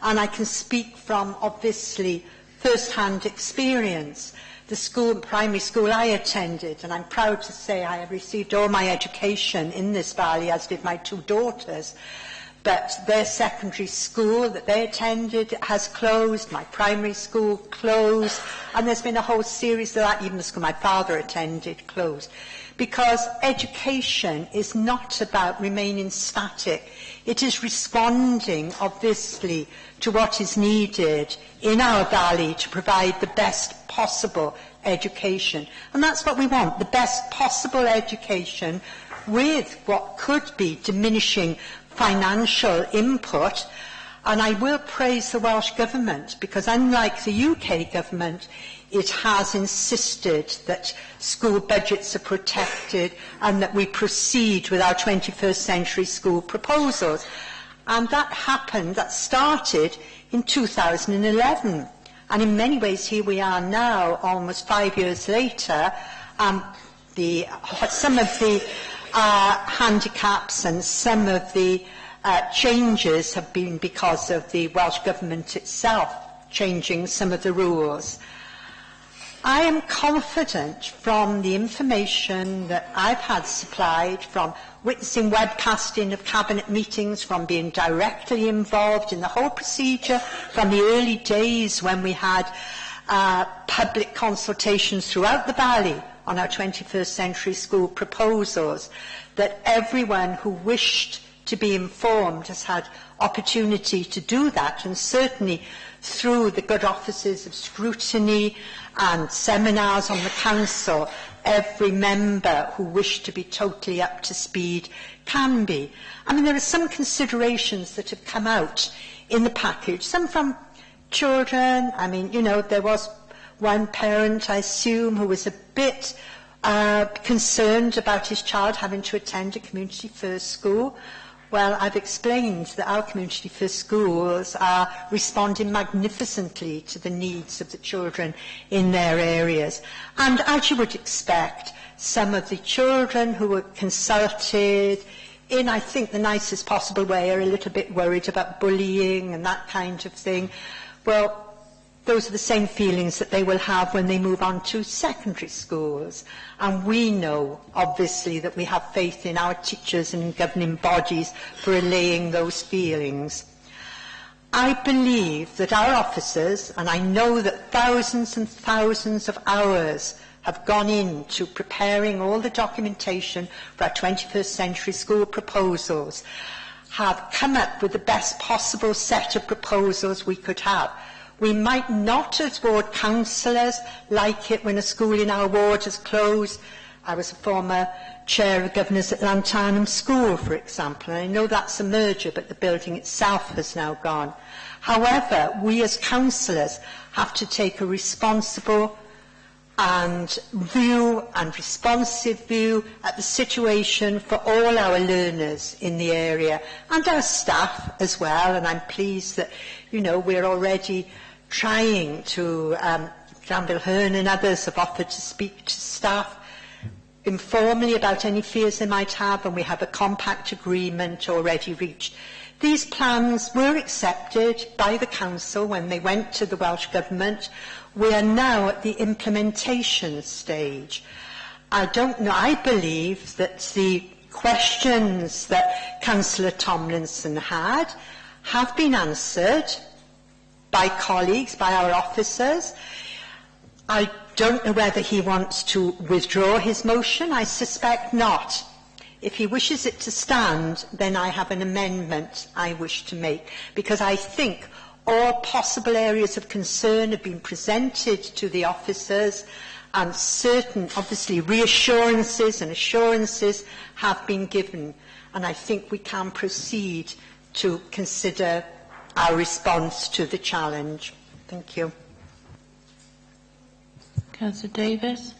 and I can speak from, obviously, first-hand experience. The primary school I attended, and I'm proud to say I have received all my education in this valley, as did my 2 daughters, but their secondary school that they attended has closed, my primary school closed, and there's been a whole series of that, even the school my father attended closed. Because education is not about remaining static. It is responding, obviously, to what is needed in our valley to provide the best possible education. And that's what we want, the best possible education with what could be diminishing financial input. And I will praise the Welsh Government, because unlike the UK Government, it has insisted that school budgets are protected and that we proceed with our 21st century school proposals. And that started in 2011. And in many ways, here we are now, almost 5 years later. Some of the handicaps and some of the changes have been because of the Welsh Government itself changing some of the rules. I am confident from the information that I've had supplied, from witnessing webcasting of cabinet meetings, from being directly involved in the whole procedure, from the early days when we had public consultations throughout the valley on our 21st century school proposals, that everyone who wished to be informed has had opportunity to do that, and certainly through the good offices of scrutiny and seminars on the council, every member who wished to be totally up to speed can be. I mean, there are some considerations that have come out in the package, some from children. I mean, you know, there was one parent, I assume, who was a bit concerned about his child having to attend a community first school. Well, I've explained that our community first schools are responding magnificently to the needs of the children in their areas. And as you would expect, some of the children who were consulted in, I think, the nicest possible way, are a little bit worried about bullying and that kind of thing. Well, those are the same feelings that they will have when they move on to secondary schools. And we know, obviously, that we have faith in our teachers and governing bodies for allaying those feelings. I believe that our officers, and I know that thousands and thousands of hours have gone into preparing all the documentation for our 21st century school proposals, have come up with the best possible set of proposals we could have. We might not, as ward councillors, like it when a school in our ward is closed. I was a former chair of governors at Llantarnam School, for example, and I know that's a merger, but the building itself has now gone. However, we as councillors have to take a responsible and responsive view at the situation for all our learners in the area and our staff as well. And I'm pleased that, you know, we're already trying to, Granville Hearn and others have offered to speak to staff informally about any fears they might have, and we have a compact agreement already reached. These plans were accepted by the Council when they went to the Welsh Government. We are now at the implementation stage. I don't know, I believe that the questions that Councillor Tomlinson had have been answered by colleagues, by our officers. I don't know whether he wants to withdraw his motion. I suspect not. If he wishes it to stand, then I have an amendment I wish to make, because I think all possible areas of concern have been presented to the officers, and certain, obviously, reassurances and assurances have been given. And I think we can proceed to consider our response to the challenge. Thank you. Councillor Davis.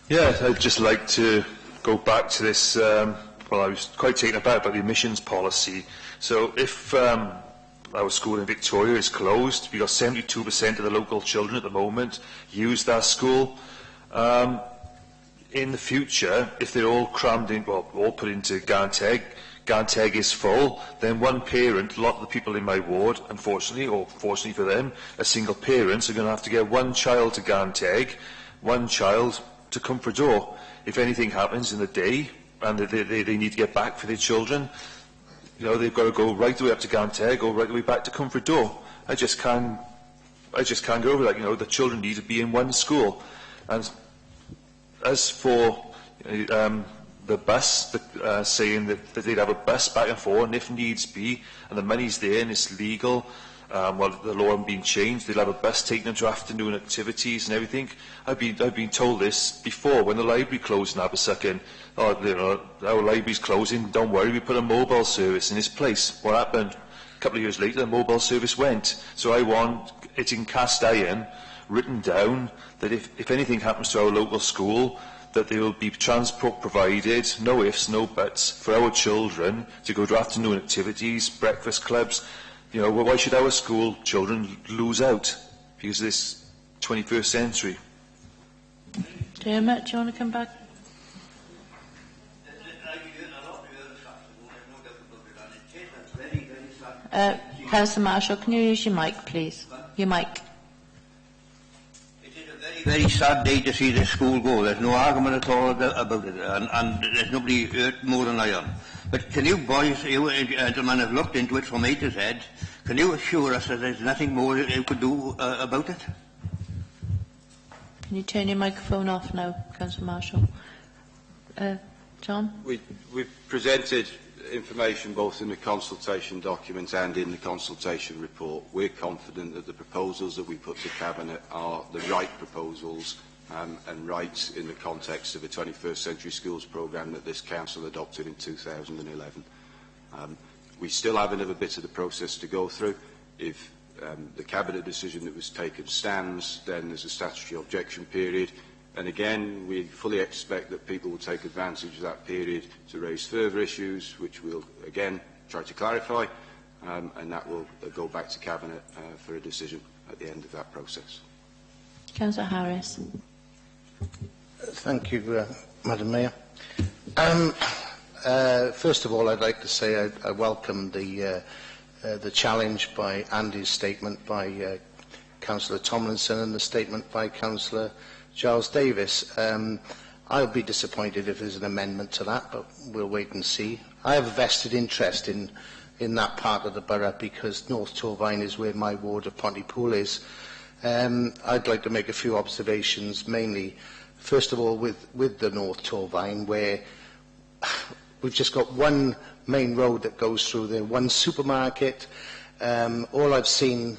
Yeah, I'd just like to go back to this. Well, I was quite taken aback by the admissions policy. So if our school in Victoria is closed, we've got 72% of the local children at the moment use that school. In the future, if they're all crammed in, well, all put into Ganteg is full, then one parent, a lot of the people in my ward, unfortunately, or fortunately for them, as single parents, are going to have to get one child to Ganteg, one child to Comfredor. If anything happens in the day and they need to get back for their children, you know, they've got to go right the way up to Ganteg or right the way back to Comfredor. I just can't go over that. You know, the children need to be in one school. And as for the bus, saying that they'd have a bus back and forth, and if needs be, and the money's there and it's legal, well, the law hasn't been changed, they'll have a bus taking them to afternoon activities and everything. I've been told this before when the library closed in Abersychan. Oh, you know, our library's closing, don't worry, we put a mobile service in its place. What happened? A couple of years later, the mobile service went. So I want it in cast iron, written down, that if anything happens to our local school, that there will be transport provided, no ifs, no buts, for our children to go to afternoon activities, breakfast clubs. You know, why should our school children lose out because of this 21st century? Dermot, do you want to come back? Councillor Marshall, can you use your mic, please? Your mic. Very sad day to see the school go. There's no argument at all about it, and there's nobody hurt more than I am. But can you boys, you gentlemen, have looked into it from A to Z. Can you assure us that there's nothing more you could do about it? Can you turn your microphone off now, Councillor Marshall? John? We've presented information both in the consultation document and in the consultation report. We're confident that the proposals that we put to Cabinet are the right proposals and right in the context of the 21st Century Schools programme that this Council adopted in 2011. We still have another bit of the process to go through. If the Cabinet decision that was taken stands, then there's a statutory objection period. And again, we fully expect that people will take advantage of that period to raise further issues, which we'll again try to clarify, and that will go back to Cabinet for a decision at the end of that process. Councillor Harris. Thank you, Madam Mayor. First of all, I'd like to say I welcome the the challenge by Andy's statement by Councillor Tomlinson and the statement by Councillor Giles Davis. I'll be disappointed if there's an amendment to that, but we'll wait and see. I have a vested interest in that part of the borough because North Torvine is where my ward of Pontypool is. I'd like to make a few observations, mainly, first of all, with the North Torvine, where we've just got one main road that goes through there, one supermarket. All I've seen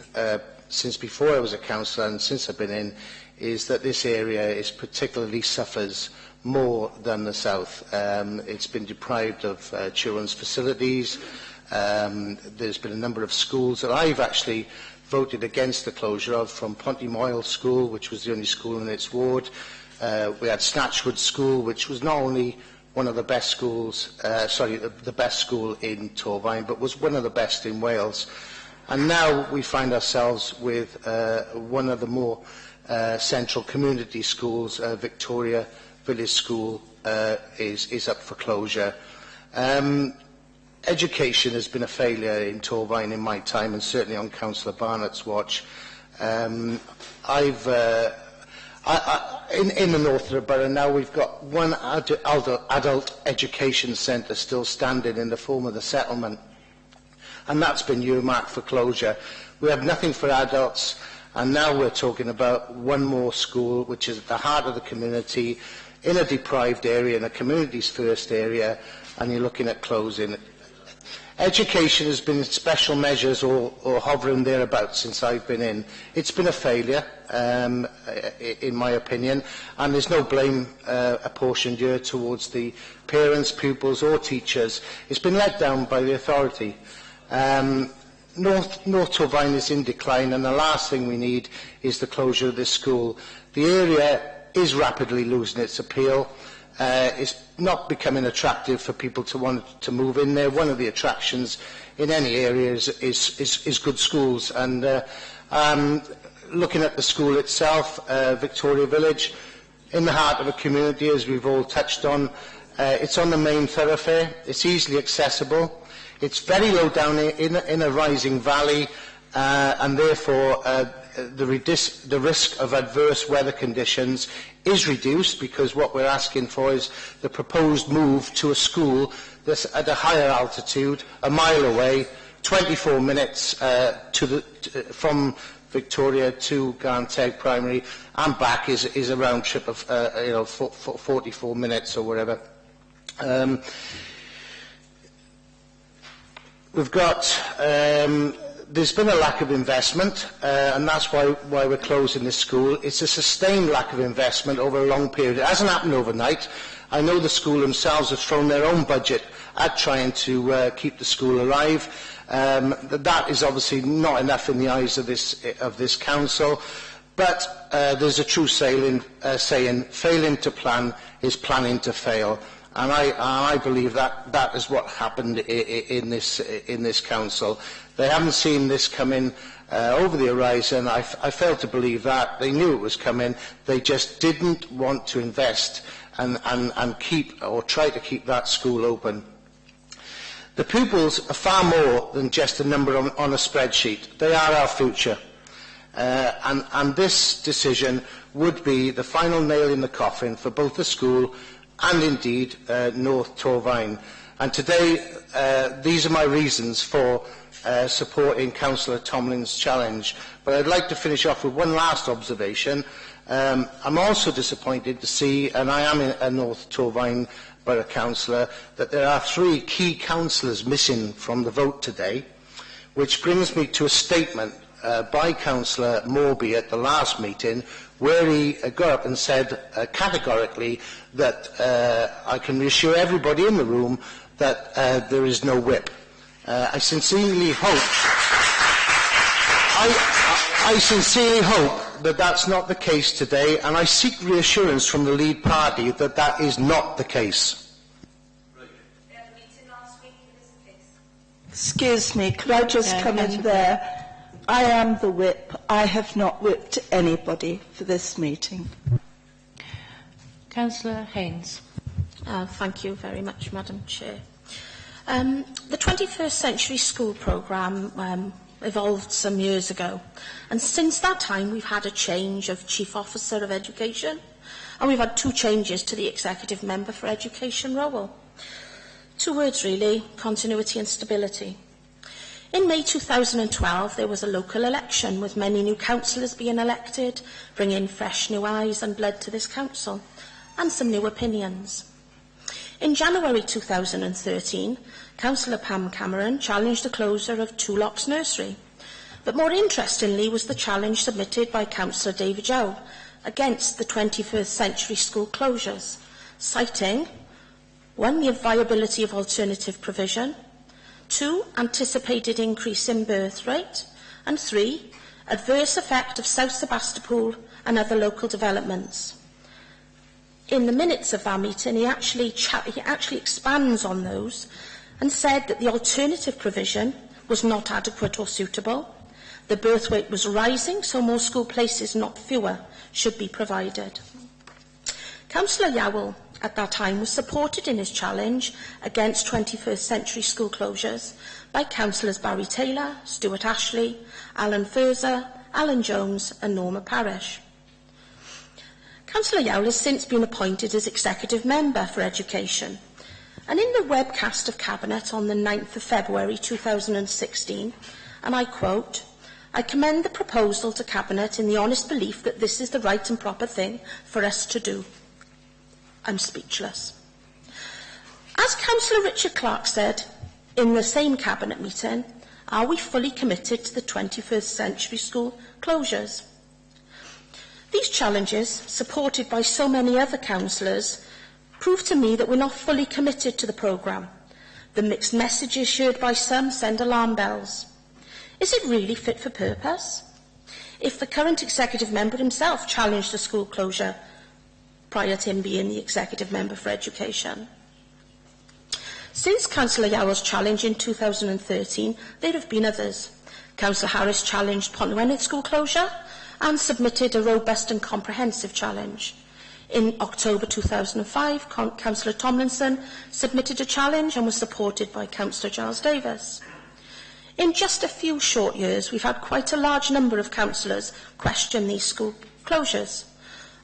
since before I was a councillor and since I've been in is that this area is particularly suffers more than the south. It's been deprived of children's facilities. There's been a number of schools that I've actually voted against the closure of, from Pontymoyle School, which was the only school in its ward. We had Snatchwood School, which was not only one of the best schools, the best school in Torvine, but was one of the best in Wales. And now we find ourselves with one of the more central community schools, Victoria Village School, is up for closure. Education has been a failure in Torvine in my time, and certainly on Councillor Barnett's watch. In the north of the borough now, we've got one adult education centre still standing in the form of the settlement, and that's been earmarked for closure. We have nothing for adults, and now we're talking about one more school, which is at the heart of the community, in a deprived area, in a community's first area, and you're looking at closing. Education has been in special measures or hovering thereabouts since I've been in. It's been a failure, in my opinion, and there's no blame apportioned here towards the parents, pupils or teachers. It's been let down by the authority. North Torvine is in decline, and the last thing we need is the closure of this school. The area is rapidly losing its appeal. It's not becoming attractive for people to want to move in there. One of the attractions in any area is good schools. And looking at the school itself, Victoria Village, in the heart of a community, as we've all touched on, it's on the main thoroughfare. It's easily accessible. It's very low down in a rising valley, and therefore the risk of adverse weather conditions is reduced, because what we're asking for is the proposed move to a school that's at a higher altitude, a mile away, 24 minutes from Victoria to Garnteg Primary, and back is a round trip of 44 minutes or whatever. We've got there's been a lack of investment, and that's why we're closing this school. It's a sustained lack of investment over a long period. It hasn't happened overnight. I know the school themselves have thrown their own budget at trying to keep the school alive. That is obviously not enough in the eyes of this council, but there's a true saying, failing to plan is planning to fail. And I believe that is what happened in this council. They haven't seen this coming over the horizon. I fail to believe that. They knew it was coming. They just didn't want to invest and keep or try to keep that school open. The pupils are far more than just a number on a spreadsheet. They are our future. And this decision would be the final nail in the coffin for both the school and indeed North Torvine. And today, these are my reasons for supporting Councillor Tomlin's challenge. But I'd like to finish off with one last observation. I'm also disappointed to see, and I am a North Torvine Borough Councillor, that there are 3 key councillors missing from the vote today, which brings me to a statement by Councillor Morby at the last meeting, where he got up and said categorically that I can reassure everybody in the room that there is no whip. I sincerely hope that that's not the case today, and I seek reassurance from the lead party that that is not the case. Excuse me, could I just come in there? I am the whip. I have not whipped anybody for this meeting. Councillor Haynes. Thank you very much, Madam Chair. The 21st Century School Programme evolved some years ago, and since that time we've had a change of Chief Officer of Education, and we've had 2 changes to the Executive Member for Education role. 2 words really, continuity and stability. In May 2012 there was a local election with many new councillors being elected, bringing fresh new eyes and blood to this council, and some new opinions. In January 2013, Councillor Pam Cameron challenged the closure of Two Locks Nursery, but more interestingly was the challenge submitted by Councillor David Jow against the 21st Century School closures, citing 1. The viability of alternative provision, 2. Anticipated increase in birth rate, and 3. Adverse effect of South Sebastopol and other local developments. In the minutes of that meeting, he actually expands on those and said that the alternative provision was not adequate or suitable. The birth rate was rising, so more school places, not fewer, should be provided. Councillor Yowell, at that time, was supported in his challenge against 21st Century School closures by Councillors Barry Taylor, Stuart Ashley, Alan Furzer, Alan Jones and Norma Parish. Councillor Yowell has since been appointed as Executive Member for Education, and in the webcast of Cabinet on the 9th of February 2016, and I quote, "I commend the proposal to Cabinet in the honest belief that this is the right and proper thing for us to do." I'm speechless. As Councillor Richard Clark said in the same Cabinet meeting, are we fully committed to the 21st Century School closures? These challenges, supported by so many other councillors, prove to me that we're not fully committed to the programme. The mixed messages shared by some send alarm bells. Is it really fit for purpose? If the current Executive Member himself challenged the school closure prior to him being the Executive Member for Education. Since Councillor Yowell's challenge in 2013, there have been others. Councillor Harris challenged Pontnewydd school closure and submitted a robust and comprehensive challenge. In October 2005, Councillor Tomlinson submitted a challenge and was supported by Councillor Giles Davis. In just a few short years, we've had quite a large number of councillors question these school closures.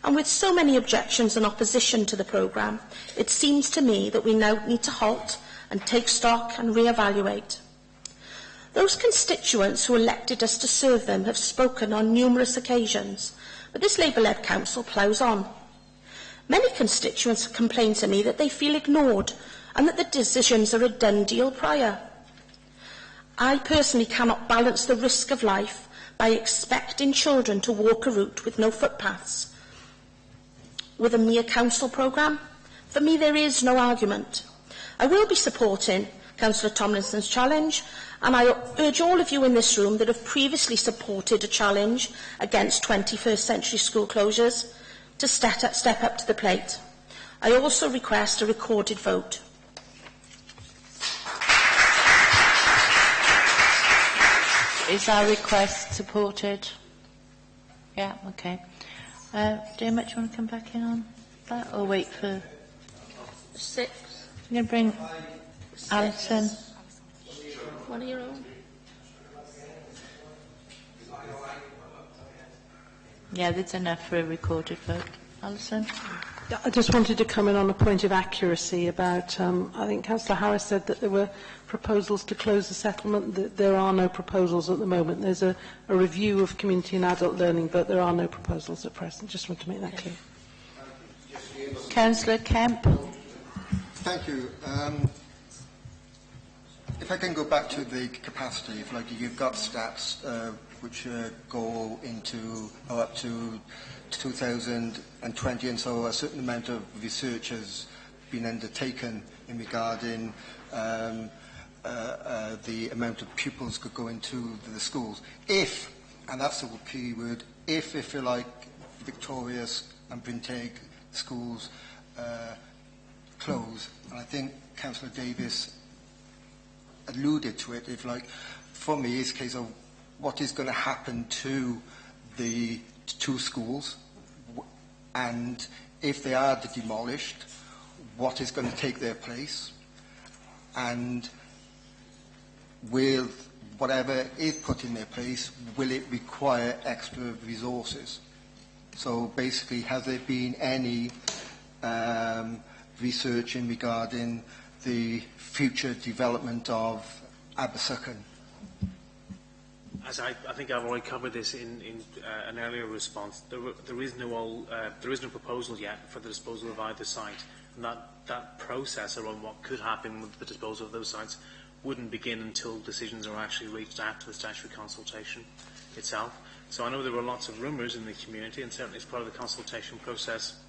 And with so many objections and opposition to the programme, it seems to me that we now need to halt and take stock and re-evaluate. Those constituents who elected us to serve them have spoken on numerous occasions, but this Labour-led council ploughs on. Many constituents have complained to me that they feel ignored and that the decisions are a done deal prior. I personally cannot balance the risk of life by expecting children to walk a route with no footpaths. With a mere council programme, for me there is no argument. I will be supporting Councillor Tomlinson's challenge, and I urge all of you in this room that have previously supported a challenge against 21st Century School closures to step up to the plate. I also request a recorded vote. Is our request supported? Yeah, okay. Dermot, do you want to come back in on that, or wait for 6? I'm going to bring Alison. One of your own. Yeah, there's enough for a recorded vote. Alison? I just wanted to come in on a point of accuracy about, I think Councillor Harris said that there were proposals to close the settlement. There are no proposals at the moment. There's a review of community and adult learning, but there are no proposals at present. Just want to make that clear. Councillor Kemp. Thank you. If I can go back to the capacity, if like you've got stats which go into up to 2020, and so a certain amount of research has been undertaken in regarding the amount of pupils could go into the schools. If, and that's the key word, if you like, Victorious and Brinteg schools close, and I think Councillor Davis alluded to it, if like, for me, it's a case of what is going to happen to the 2 schools, and if they are demolished, what is going to take their place. and with whatever is put in their place, will it require extra resources? So basically, has there been any research in regarding the future development of Abersychan? As I think I've already covered this in an earlier response, there is no proposal yet for the disposal of either site, and that process around what could happen with the disposal of those sites wouldn't begin until decisions are actually reached after the statutory consultation itself. So I know there were lots of rumours in the community, and certainly as part of the consultation process,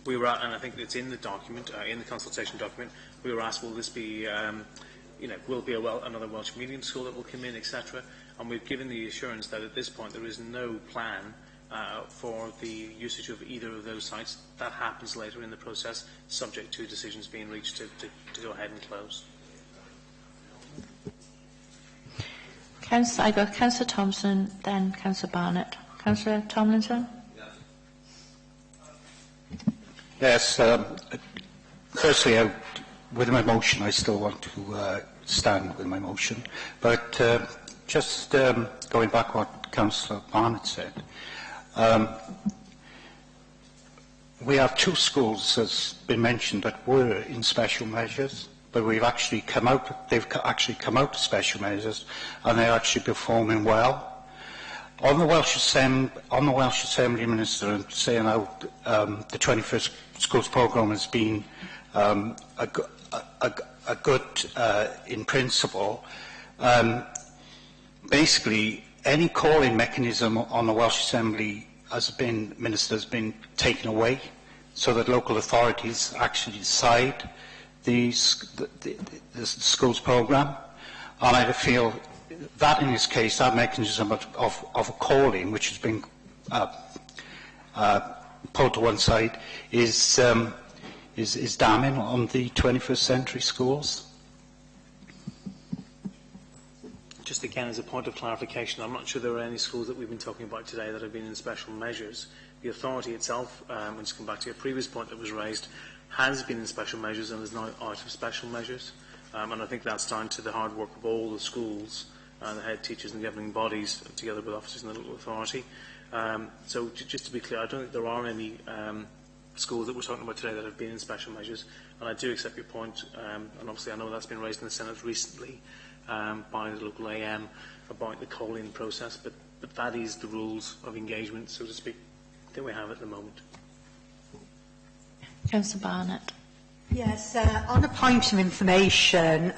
we were, and I think it's in the document, in the consultation document, we were asked, will this be, will be another Welsh medium school that will come in, etc. And we've given the assurance that at this point there is no plan for the usage of either of those sites. That happens later in the process, subject to decisions being reached to go ahead and close. I got Councillor Thompson, then Councillor Barnett. Councillor Tomlinson? Yes. Firstly, with my motion, I still want to stand with my motion. But just going back what Councillor Barnett said, we have two schools, as been mentioned, that were in special measures, but they've actually come out of special measures, and they're actually performing well. On the Welsh Assembly Minister saying how the 21st Schools Programme has been a good in principle, basically any calling mechanism on the Welsh Assembly Minister has been taken away, so that local authorities actually decide the schools programme. And I feel that in this case, that mechanism of a calling, which has been pulled to one side, is damning on the 21st century schools. Just again, as a point of clarification, I'm not sure there are any schools that we've been talking about today that have been in special measures. The authority itself, and to come back to your previous point that was raised, has been in special measures and is now out of special measures. And I think that's down to the hard work of all the schools, the head teachers and governing bodies, together with officers in the local authority. So just to be clear, I don't think there are any schools that we're talking about today that have been in special measures. And I do accept your point, and obviously I know that's been raised in the Senate recently by the local AM about the call-in process, but that is the rules of engagement, so to speak, that we have at the moment. Councillor Barnett. Yes, on a point of information,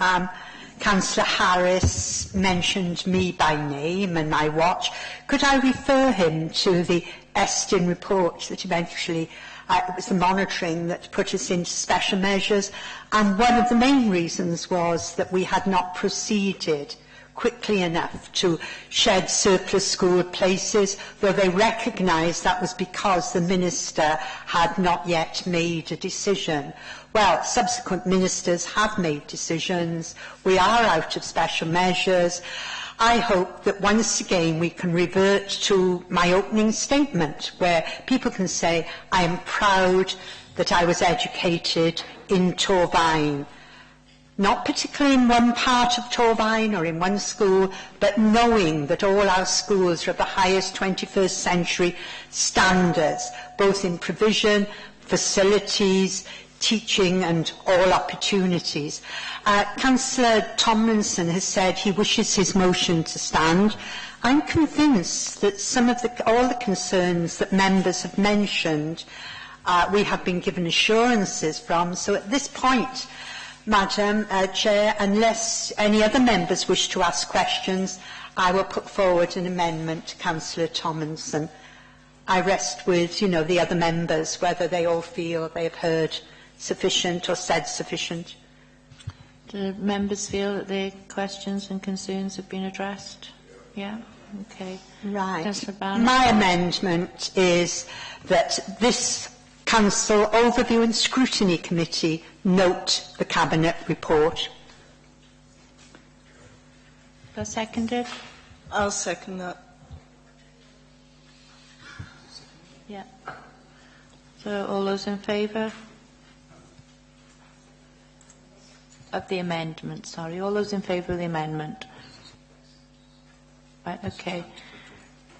Councillor Harris mentioned me by name and my watch. Could I refer him to the Estin report that eventually, it was the monitoring that put us into special measures, and one of the main reasons was that we had not proceeded quickly enough to shed surplus school places, though they recognised that was because the Minister had not yet made a decision. Well, subsequent ministers have made decisions. We are out of special measures. I hope that once again we can revert to my opening statement, where people can say, I am proud that I was educated in Torfaen. Not particularly in one part of Torfaen or in one school, but knowing that all our schools are of the highest 21st century standards, both in provision, facilities, teaching and all opportunities. Councillor Tomlinson has said he wishes his motion to stand. I'm convinced that some of all the concerns that members have mentioned we have been given assurances from. So at this point, Madam Chair, unless any other members wish to ask questions, I will put forward an amendment to Councillor Tomlinson. I rest with, the other members, whether they all feel they have heard sufficient or said sufficient. Do members feel that their questions and concerns have been addressed? Yeah? Okay. Right. Councillor Barnett. My amendment is that this Council Overview and Scrutiny Committee note the Cabinet report. Seconded? I'll second that. Yeah. So all those in favour? Of the amendment, sorry. All those in favour of the amendment? Right, okay.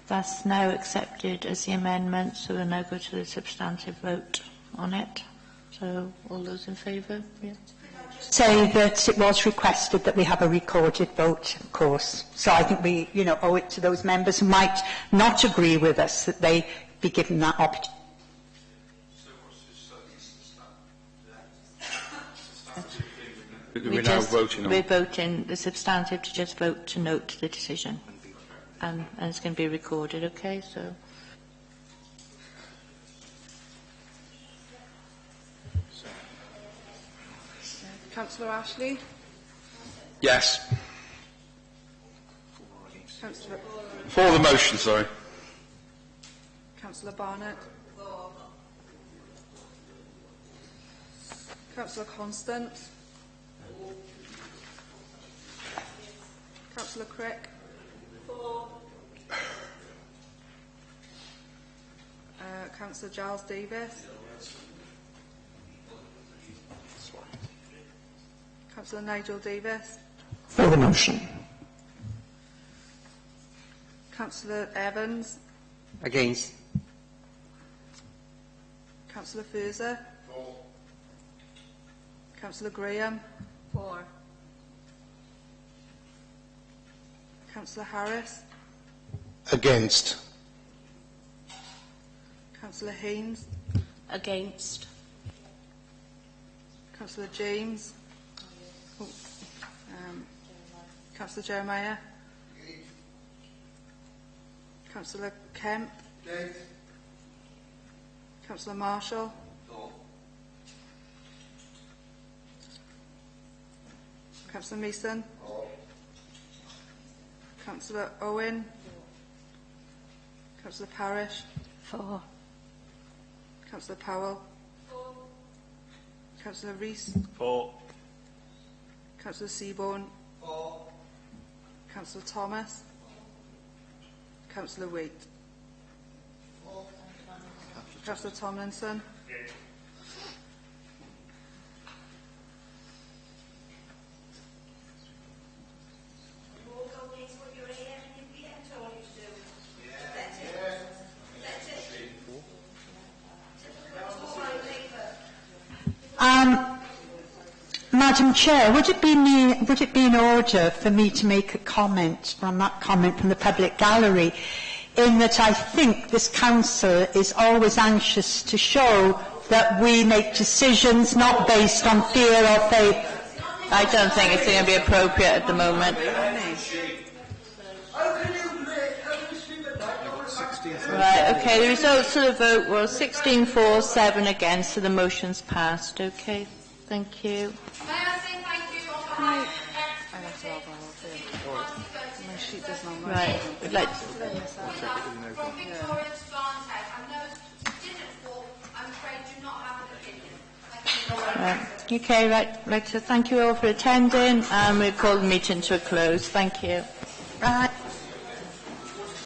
That's now accepted as the amendment, so we'll now go to the substantive vote on it. So, all those in favour? Yeah. Say that it was requested that we have a recorded vote, of course. So I think we, owe it to those members who might not agree with us that they be given that opportunity. We're now voting on. We're voting the substantive to just vote to note the decision. And it's going to be recorded, okay? So. Councillor Ashley? Yes. Councillor... For the motion, sorry. Councillor Barnett? Councillor Constant? Councillor Crick? Councillor Giles Davis? Councillor Nigel Davis? For the motion. Councillor Evans? Against. Councillor Furzer? For. Councillor Graham? For. Councillor Harris? Against. Councillor Haynes? Against. Councillor James? Councillor Jeremiah? Councillor Kemp? Councillor Marshall? Councillor Mason? Councillor Owen? Councillor Parish? For. Councillor Powell? For. Councillor Rees? For. Councillor Seaborn? For. Councillor Thomas? Councillor Waite? For. Councillor Tomlinson? Madam Chair, would it be in order for me to make a comment on that comment from the public gallery, in that I think this council is always anxious to show that we make decisions not based on fear or faith. I don't think it's going to be appropriate at the moment. Right, okay, the results of the vote were 16 for, 7 against, so the motion's passed. Okay, thank you. May I say thank you on behalf my sheet does not match. Right, let's... From Victoria to Barnhead, and those who didn't vote, I'm afraid, do not have an opinion. Thank you. Okay, right, so thank you all for attending, and we'll call the meeting to a close. Thank you.